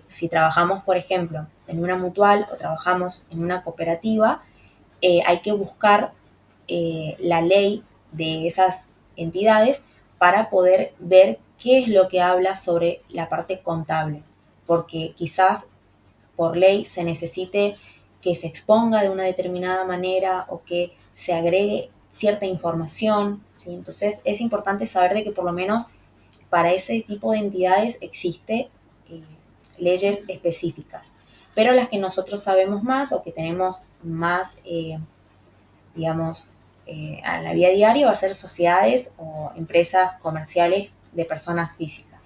si trabajamos, por ejemplo, en una mutual o trabajamos en una cooperativa, hay que buscar la ley de esas entidades para poder ver qué es lo que habla sobre la parte contable, porque quizás por ley se necesite que se exponga de una determinada manera o que se agregue cierta información, ¿sí? Entonces es importante saber de que por lo menos para ese tipo de entidades existe eh, leyes específicas. Pero las que nosotros sabemos más o que tenemos más, digamos, a la vida diaria va a ser sociedades o empresas comerciales de personas físicas.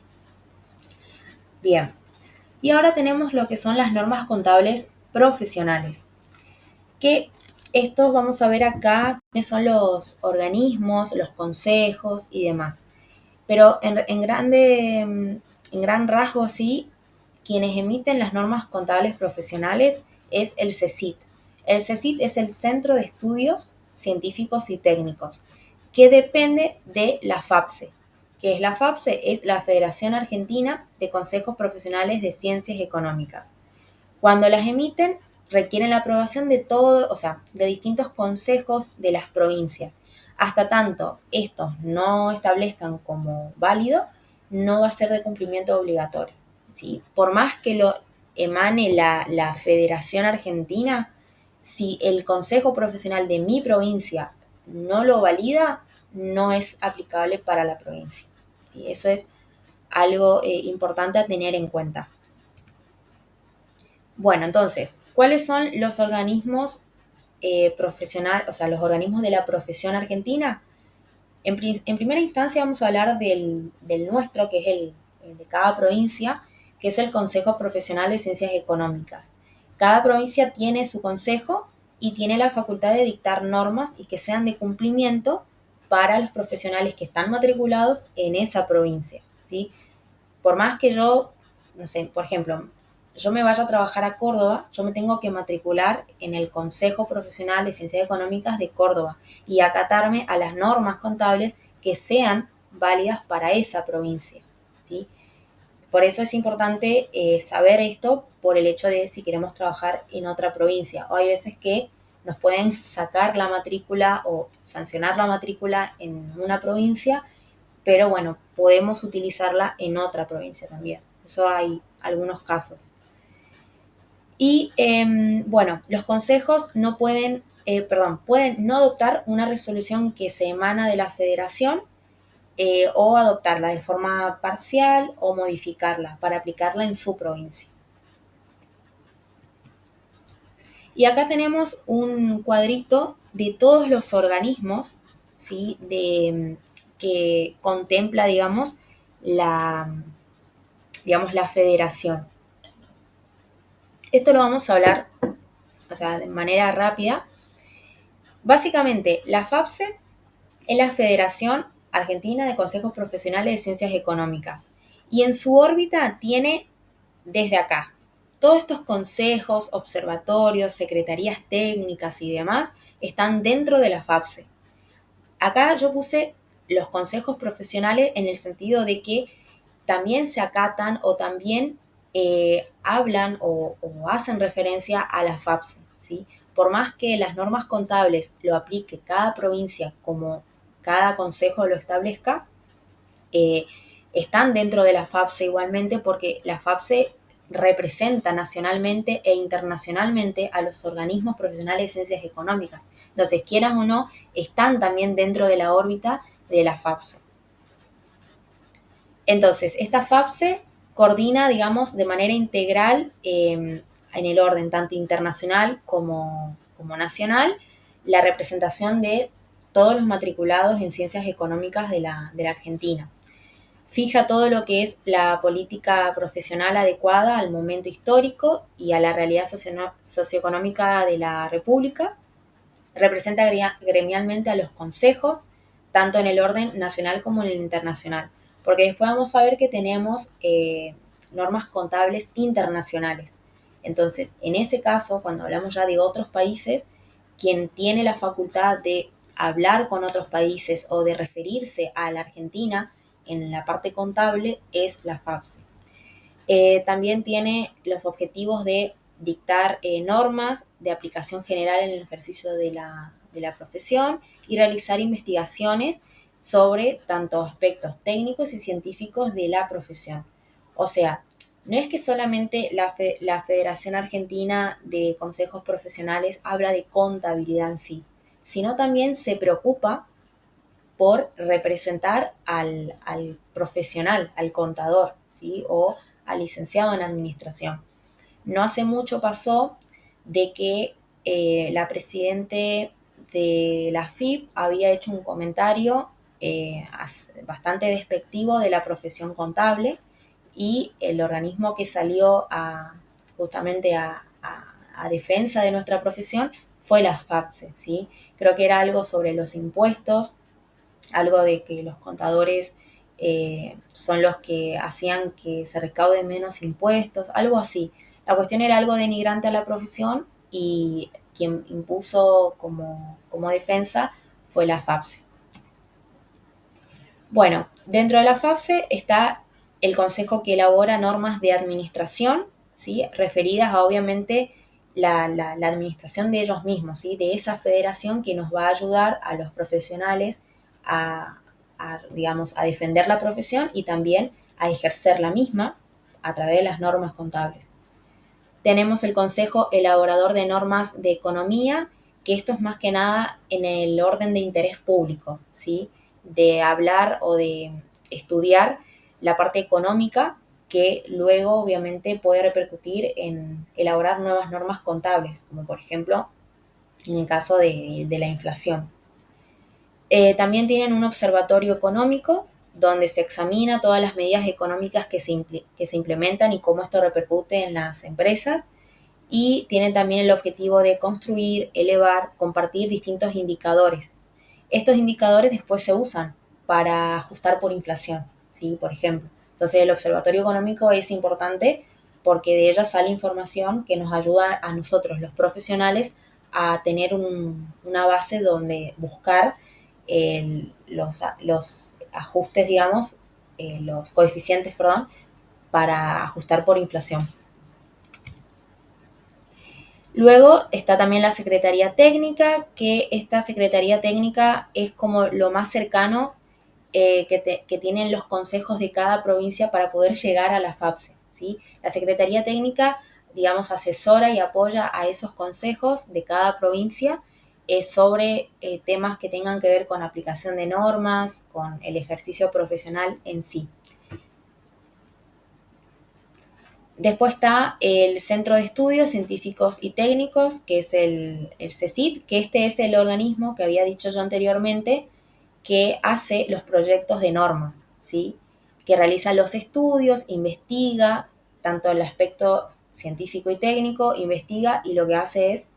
Bien, y ahora tenemos lo que son las normas contables profesionales, que estos vamos a ver acá quiénes son los organismos, los consejos y demás. Pero en gran rasgo así, quienes emiten las normas contables profesionales es el CECIT. El CECIT es el Centro de Estudios Científicos y Técnicos, que depende de la FAPSE. ¿Qué es la FAPSE? Es la Federación Argentina de Consejos Profesionales de Ciencias Económicas. Cuando las emiten, requieren la aprobación de todo, o sea, de distintos consejos de las provincias. Hasta tanto estos no establezcan como válido, no va a ser de cumplimiento obligatorio, ¿sí? Por más que lo emane la Federación Argentina, si el Consejo Profesional de mi provincia no lo valida, no es aplicable para la provincia. Y eso es algo importante a tener en cuenta. Bueno, entonces, ¿cuáles son los organismos profesionales, o sea, los organismos de la profesión argentina? En primera instancia vamos a hablar del nuestro, que es el de cada provincia, que es el Consejo Profesional de Ciencias Económicas. Cada provincia tiene su consejo y tiene la facultad de dictar normas y que sean de cumplimiento para los profesionales que están matriculados en esa provincia, ¿sí? Por más que yo, no sé, por ejemplo, yo me vaya a trabajar a Córdoba, yo me tengo que matricular en el Consejo Profesional de Ciencias Económicas de Córdoba y acatarme a las normas contables que sean válidas para esa provincia, ¿sí? Por eso es importante saber esto por el hecho de si queremos trabajar en otra provincia. O hay veces que nos pueden sacar la matrícula o sancionar la matrícula en una provincia, pero bueno, podemos utilizarla en otra provincia también. Eso hay algunos casos. Y bueno, los consejos no pueden, pueden no adoptar una resolución que se emana de la federación o adoptarla de forma parcial o modificarla para aplicarla en su provincia. Y acá tenemos un cuadrito de todos los organismos, ¿sí? Que contempla, la federación. Esto lo vamos a hablar, o sea, de manera rápida. Básicamente, la FAPSE es la Federación Argentina de Consejos Profesionales de Ciencias Económicas y en su órbita tiene desde acá. Todos estos consejos, observatorios, secretarías técnicas y demás están dentro de la FAPSE. Acá yo puse los consejos profesionales en el sentido de que también se acatan o también hablan o hacen referencia a la FAPSE, ¿sí? Por más que las normas contables lo aplique cada provincia como cada consejo lo establezca, eh, están dentro de la FAPSE igualmente porque la FAPSE representa nacionalmente e internacionalmente a los organismos profesionales de ciencias económicas. Entonces, quieras o no, están también dentro de la órbita de la FAPSE. Entonces, esta FAPSE coordina, digamos, de manera integral en el orden tanto internacional como nacional la representación de todos los matriculados en ciencias económicas de la Argentina. Fija todo lo que es la política profesional adecuada al momento histórico y a la realidad socioeconómica de la República. Representa gremialmente a los consejos, tanto en el orden nacional como en el internacional. Porque después vamos a ver que tenemos normas contables internacionales. Entonces, en ese caso, cuando hablamos ya de otros países, quien tiene la facultad de hablar con otros países o de referirse a la Argentina en la parte contable es la FAPSE. También tiene los objetivos de dictar normas de aplicación general en el ejercicio de la profesión y realizar investigaciones sobre tanto aspectos técnicos y científicos de la profesión. O sea, no es que solamente la Federación Argentina de Consejos Profesionales habla de contabilidad en sí, sino también se preocupa por representar al profesional, al contador, ¿sí? O al licenciado en administración. No hace mucho pasó de que la presidente de la FIP había hecho un comentario bastante despectivo de la profesión contable y el organismo que salió justamente a defensa de nuestra profesión fue la FAPSE, ¿sí? Creo que era algo sobre los impuestos, algo de que los contadores son los que hacían que se recauden menos impuestos, algo así. La cuestión era algo denigrante a la profesión y quien impuso como defensa fue la FAPSE. Bueno, dentro de la FAPSE está el consejo que elabora normas de administración, ¿sí? Referidas a obviamente la administración de ellos mismos, ¿sí? De esa federación que nos va a ayudar a los profesionales digamos, a defender la profesión y también a ejercer la misma a través de las normas contables. Tenemos el Consejo Elaborador de Normas de Economía, que esto es más que nada en el orden de interés público, ¿sí? De hablar o de estudiar la parte económica que luego obviamente puede repercutir en elaborar nuevas normas contables, como por ejemplo en el caso de la inflación. También tienen un observatorio económico donde se examina todas las medidas económicas que se implementan y cómo esto repercute en las empresas. Y tienen también el objetivo de construir, elevar, compartir distintos indicadores. Estos indicadores después se usan para ajustar por inflación, ¿sí? Por ejemplo. Entonces el observatorio económico es importante porque de ella sale información que nos ayuda a nosotros, los profesionales, a tener una base donde buscar los ajustes, digamos, los coeficientes, perdón, para ajustar por inflación. Luego está también la Secretaría Técnica, que esta Secretaría Técnica es como lo más cercano que tienen los consejos de cada provincia para poder llegar a la FAPSE, ¿sí? La Secretaría Técnica, digamos, asesora y apoya a esos consejos de cada provincia sobre temas que tengan que ver con aplicación de normas, con el ejercicio profesional en sí. Después está el Centro de Estudios Científicos y Técnicos, que es el CECIT, que este es el organismo que había dicho yo anteriormente, que hace los proyectos de normas, ¿sí? Que realiza los estudios, investiga, tanto el aspecto científico y técnico, investiga y lo que hace es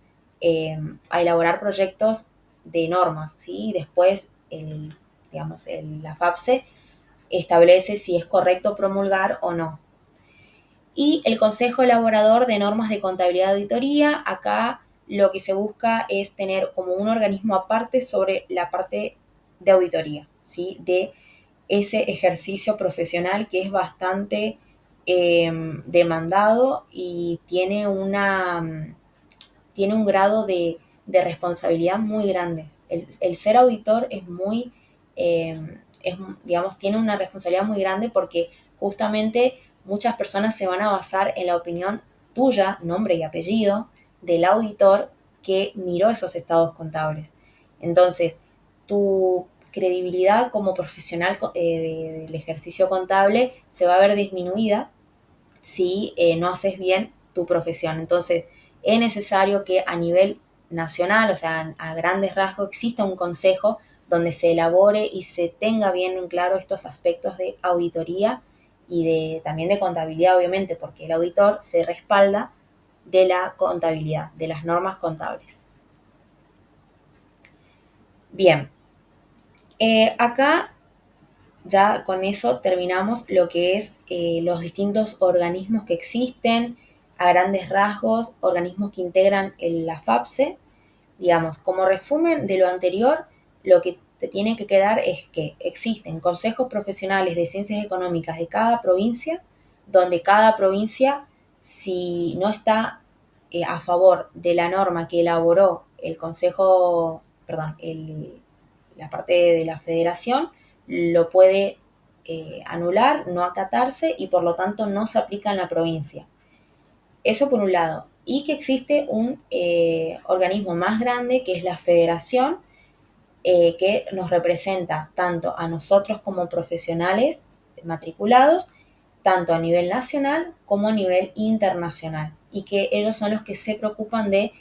a elaborar proyectos de normas, ¿sí? Después, la FAPSE establece si es correcto promulgar o no. Y el Consejo Elaborador de Normas de Contabilidad y Auditoría, acá lo que se busca es tener como un organismo aparte sobre la parte de auditoría, ¿sí? De ese ejercicio profesional que es bastante demandado y tiene un grado de responsabilidad muy grande. El ser auditor es muy, digamos, tiene una responsabilidad muy grande porque justamente muchas personas se van a basar en la opinión tuya, nombre y apellido, del auditor que miró esos estados contables. Entonces, tu credibilidad como profesional del ejercicio contable se va a ver disminuida si no haces bien tu profesión. Entonces, es necesario que a nivel nacional, o sea, a grandes rasgos, exista un consejo donde se elabore y se tenga bien en claro estos aspectos de auditoría y también de contabilidad, obviamente, porque el auditor se respalda de la contabilidad, de las normas contables. Bien, acá ya con eso terminamos lo que es los distintos organismos que existen, a grandes rasgos, organismos que integran la FAPSE. Digamos, como resumen de lo anterior, lo que te tiene que quedar es que existen consejos profesionales de ciencias económicas de cada provincia, donde cada provincia, si no está a favor de la norma que elaboró el consejo, perdón, la parte de la federación, lo puede anular, no acatarse y por lo tanto no se aplica en la provincia. Eso por un lado. Y que existe un organismo más grande que es la federación, que nos representa tanto a nosotros como profesionales matriculados, tanto a nivel nacional como a nivel internacional. Y que ellos son los que se preocupan de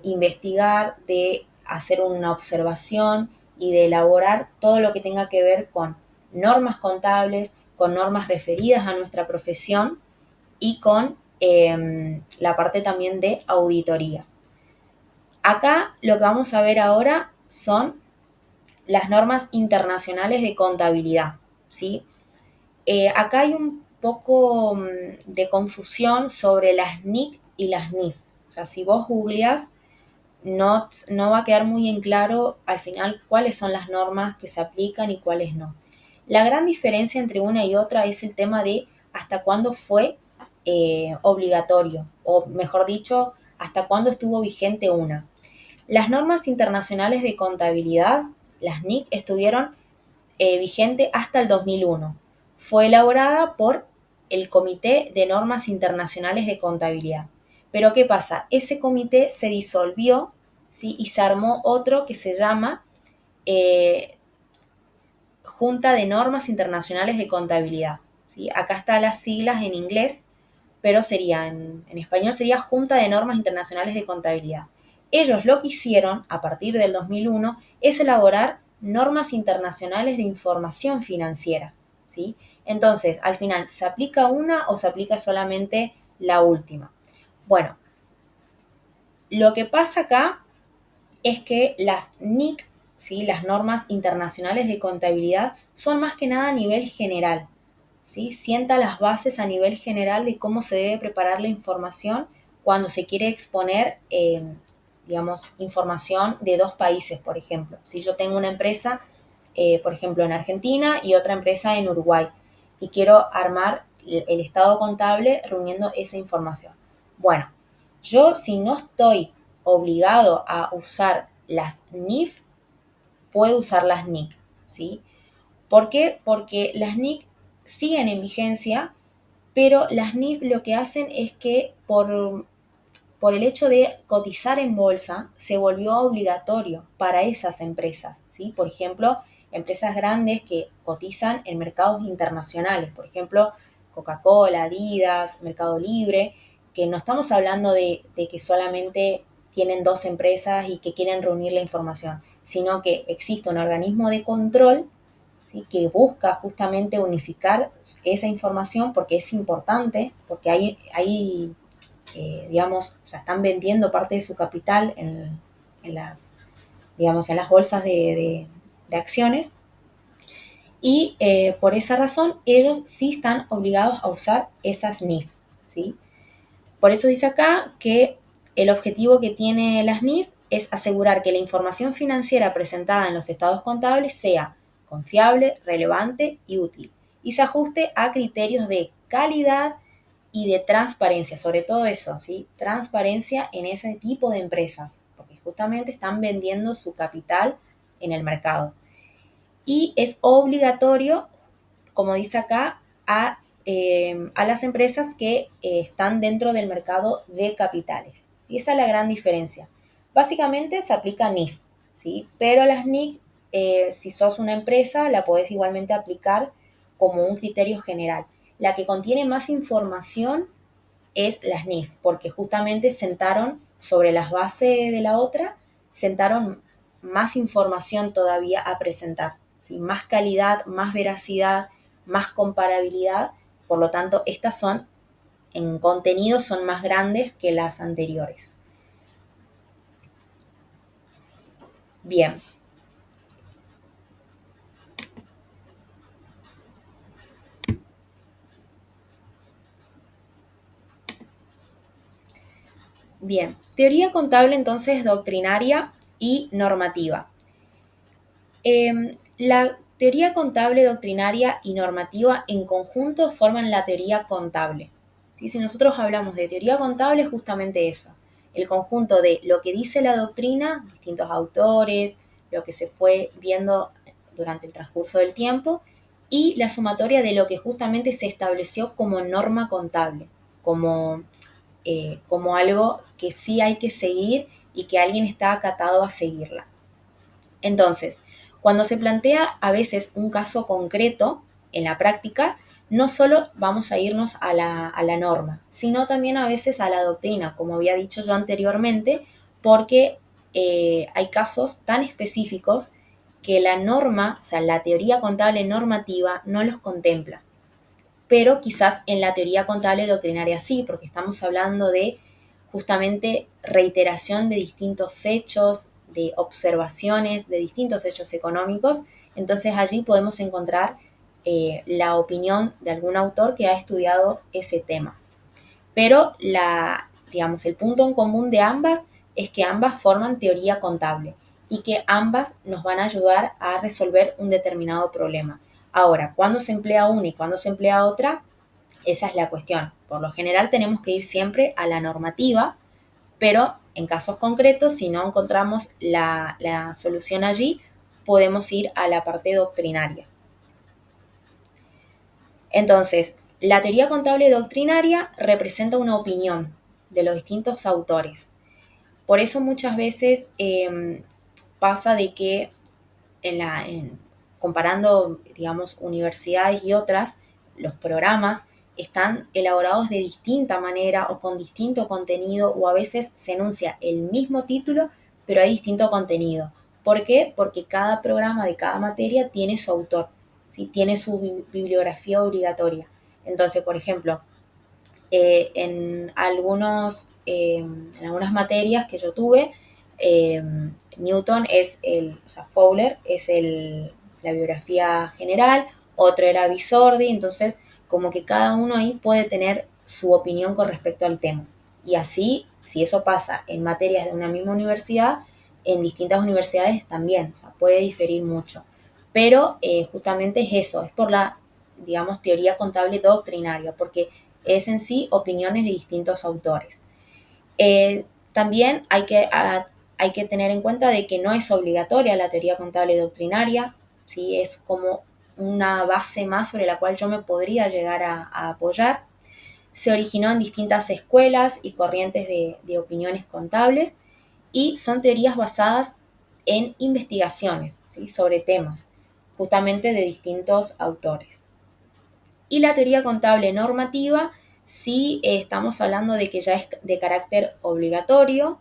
investigar, de hacer una observación y de elaborar todo lo que tenga que ver con normas contables, con normas referidas a nuestra profesión y con la parte también de auditoría. Acá lo que vamos a ver ahora son las normas internacionales de contabilidad, ¿sí? Acá hay un poco de confusión sobre las NIC y las NIF. O sea, si vos googleás, no va a quedar muy en claro al final cuáles son las normas que se aplican y cuáles no. La gran diferencia entre una y otra es el tema de hasta cuándo fue obligatorio, o mejor dicho, hasta cuándo estuvo vigente una. Las normas internacionales de contabilidad, las NIC, estuvieron vigente hasta el 2001. Fue elaborada por el Comité de Normas Internacionales de Contabilidad. Pero ¿qué pasa? Ese comité se disolvió, ¿sí? Y se armó otro que se llama eh, Junta de Normas Internacionales de Contabilidad, ¿sí? Acá están las siglas en inglés, pero sería en español sería Junta de Normas Internacionales de Contabilidad. Ellos lo que hicieron a partir del 2001 es elaborar normas internacionales de información financiera, ¿sí? Entonces, al final, ¿se aplica una o se aplica solamente la última? Bueno, lo que pasa acá es que las NIC, ¿sí? Las normas internacionales de contabilidad, son más que nada a nivel general, ¿sí? Sienta las bases a nivel general de cómo se debe preparar la información cuando se quiere exponer, digamos, información de dos países, por ejemplo. Si yo tengo una empresa, por ejemplo, en Argentina y otra empresa en Uruguay y quiero armar el estado contable reuniendo esa información. Bueno, yo si no estoy obligado a usar las NIF, puedo usar las NIC, ¿sí? ¿Por qué? Porque las NIC siguen en vigencia, pero las NIF lo que hacen es que por el hecho de cotizar en bolsa se volvió obligatorio para esas empresas, ¿sí? Por ejemplo, empresas grandes que cotizan en mercados internacionales, por ejemplo, Coca-Cola, Adidas, Mercado Libre, que no estamos hablando de que solamente tienen dos empresas y que quieren reunir la información, sino que existe un organismo de control, ¿sí? Que busca justamente unificar esa información porque es importante, porque hay digamos, o sea, están vendiendo parte de su capital en las, digamos, en las bolsas de acciones y por esa razón ellos sí están obligados a usar esas NIF. ¿sí? Por eso dice acá que el objetivo que tiene las NIF es asegurar que la información financiera presentada en los estados contables sea confiable, relevante y útil, y se ajuste a criterios de calidad y de transparencia, sobre todo eso, ¿sí? Transparencia en ese tipo de empresas, porque justamente están vendiendo su capital en el mercado. Y es obligatorio, como dice acá, a las empresas que están dentro del mercado de capitales. ¿Sí? Esa es la gran diferencia. Básicamente se aplica NIF, ¿sí? Pero las NIC, si sos una empresa, la podés igualmente aplicar como un criterio general. La que contiene más información es las NIF, porque justamente sentaron sobre las bases de la otra, sentaron más información todavía a presentar, ¿sí? Más calidad, más veracidad, más comparabilidad, por lo tanto, estas son, en contenido, son más grandes que las anteriores. Bien. Bien, teoría contable entonces doctrinaria y normativa. La teoría contable doctrinaria y normativa en conjunto forman la teoría contable. ¿Sí? Si nosotros hablamos de teoría contable es justamente eso, el conjunto de lo que dice la doctrina, distintos autores, lo que se fue viendo durante el transcurso del tiempo, y la sumatoria de lo que justamente se estableció como norma contable, como algo que sí hay que seguir y que alguien está acatado a seguirla. Entonces, cuando se plantea a veces un caso concreto en la práctica, no solo vamos a irnos a la norma, sino también a veces a la doctrina, como había dicho yo anteriormente, porque hay casos tan específicos que la norma, o sea, la teoría contable normativa no los contempla. Pero quizás en la teoría contable doctrinaria sí, porque estamos hablando de justamente reiteración de distintos hechos, de observaciones de distintos hechos económicos. Entonces allí podemos encontrar la opinión de algún autor que ha estudiado ese tema. Pero digamos, el punto en común de ambas es que ambas forman teoría contable y que ambas nos van a ayudar a resolver un determinado problema. Ahora, ¿cuándo se emplea una y cuándo se emplea otra? Esa es la cuestión. Por lo general tenemos que ir siempre a la normativa, pero en casos concretos, si no encontramos la solución allí, podemos ir a la parte doctrinaria. Entonces, la teoría contable doctrinaria representa una opinión de los distintos autores. Por eso muchas veces pasa de que comparando, digamos, universidades y otras, los programas están elaborados de distinta manera o con distinto contenido, o a veces se enuncia el mismo título, pero hay distinto contenido. ¿Por qué? Porque cada programa de cada materia tiene su autor, ¿sí? Tiene su bibliografía obligatoria. Entonces, por ejemplo, en algunas materias que yo tuve, Newton es o sea, Fowler es la biografía general, otro era Visordi, entonces como que cada uno ahí puede tener su opinión con respecto al tema. Y así, si eso pasa en materias de una misma universidad, en distintas universidades también, o sea, puede diferir mucho. Pero justamente es eso, es por la, digamos, teoría contable doctrinaria, porque es en sí opiniones de distintos autores. También hay que tener en cuenta de que no es obligatoria la teoría contable doctrinaria, ¿sí? Es como una base más sobre la cual yo me podría llegar a apoyar. Se originó en distintas escuelas y corrientes de opiniones contables y son teorías basadas en investigaciones, ¿sí? Sobre temas, justamente de distintos autores. Y la teoría contable normativa, sí estamos hablando de que ya es de carácter obligatorio,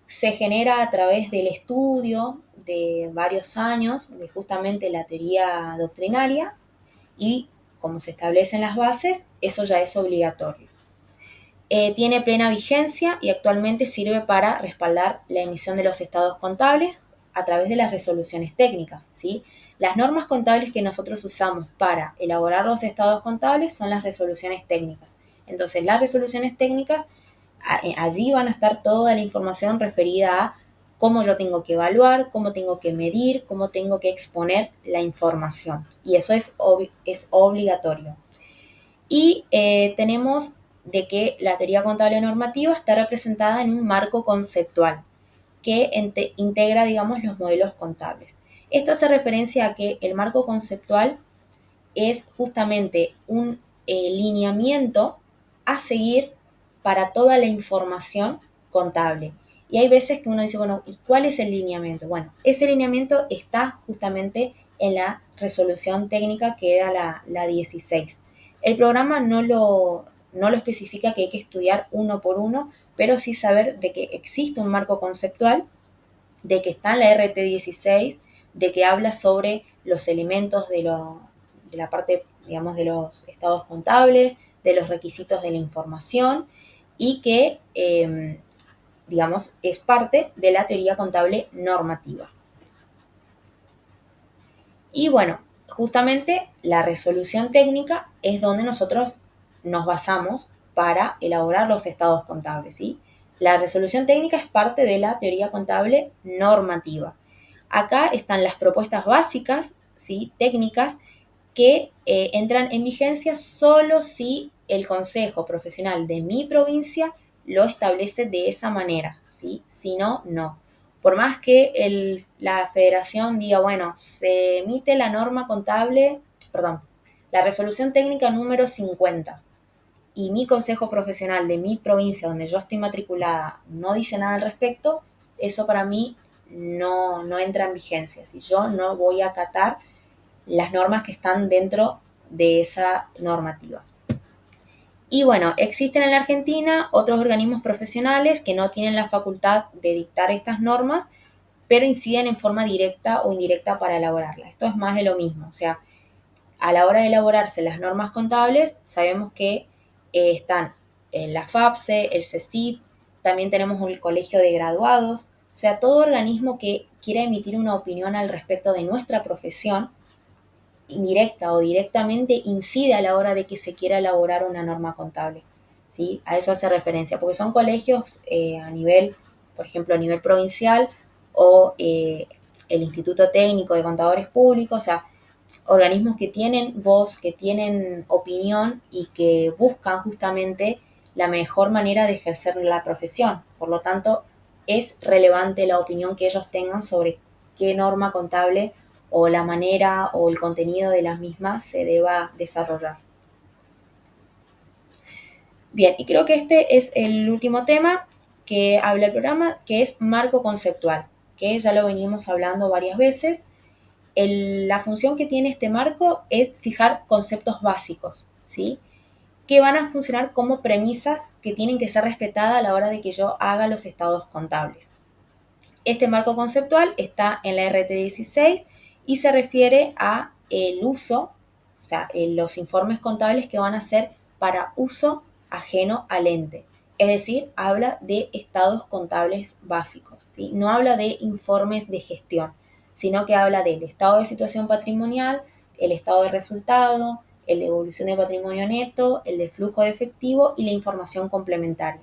se genera a través del estudio de varios años de justamente la teoría doctrinaria y como se establecen las bases, eso ya es obligatorio. Tiene plena vigencia y actualmente sirve para respaldar la emisión de los estados contables a través de las resoluciones técnicas, ¿sí? Las normas contables que nosotros usamos para elaborar los estados contables son las resoluciones técnicas. Entonces, las resoluciones técnicas, allí van a estar toda la información referida a cómo yo tengo que evaluar, cómo tengo que medir, cómo tengo que exponer la información. Y eso es obligatorio. Y tenemos de que la teoría contable normativa está representada en un marco conceptual que integra, digamos, los modelos contables. Esto hace referencia a que el marco conceptual es justamente un lineamiento a seguir para toda la información contable. Y hay veces que uno dice, bueno, ¿y cuál es el lineamiento? Bueno, ese lineamiento está justamente en la resolución técnica que era la 16. El programa no lo especifica, que hay que estudiar uno por uno, pero sí saber de que existe un marco conceptual, de que está en la RT16, de que habla sobre los elementos de la parte, digamos, de los estados contables, de los requisitos de la información y que, digamos, es parte de la teoría contable normativa. Y bueno, justamente la resolución técnica es donde nosotros nos basamos para elaborar los estados contables, ¿sí? La resolución técnica es parte de la teoría contable normativa. Acá están las propuestas básicas, ¿sí? Técnicas, que entran en vigencia solo si el consejo profesional de mi provincia lo establece de esa manera, ¿sí? Si no, no. Por más que la federación diga, bueno, se emite la norma contable, perdón, la resolución técnica número 50 y mi consejo profesional de mi provincia donde yo estoy matriculada no dice nada al respecto, eso para mí no entra en vigencia. Si yo no voy a acatar las normas que están dentro de esa normativa. Y bueno, existen en la Argentina otros organismos profesionales que no tienen la facultad de dictar estas normas, pero inciden en forma directa o indirecta para elaborarlas. Esto es más de lo mismo, o sea, a la hora de elaborarse las normas contables, sabemos que están la FAPSE, el CECIT, también tenemos el Colegio de Graduados, o sea, todo organismo que quiera emitir una opinión al respecto de nuestra profesión, indirecta o directamente, incide a la hora de que se quiera elaborar una norma contable, ¿sí? A eso hace referencia, porque son colegios a nivel, por ejemplo, a nivel provincial o el Instituto Técnico de Contadores Públicos, o sea, organismos que tienen voz, que tienen opinión y que buscan justamente la mejor manera de ejercer la profesión. Por lo tanto, es relevante la opinión que ellos tengan sobre qué norma contable o la manera o el contenido de las mismas se deba desarrollar. Bien, y creo que este es el último tema que habla el programa, que es marco conceptual, que ya lo venimos hablando varias veces. La función que tiene este marco es fijar conceptos básicos, ¿sí? Que van a funcionar como premisas que tienen que ser respetadas a la hora de que yo haga los estados contables. Este marco conceptual está en la RT16 y se refiere a el uso, o sea, los informes contables que van a ser para uso ajeno al ente. Es decir, habla de estados contables básicos, ¿sí? No habla de informes de gestión, sino que habla del estado de situación patrimonial, el estado de resultado, el de evolución de patrimonio neto, el de flujo de efectivo y la información complementaria,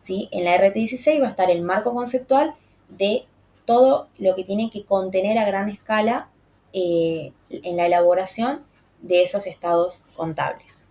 ¿sí? En la RT16 va a estar el marco conceptual de todo lo que tiene que contener a gran escala en la elaboración de esos estados contables.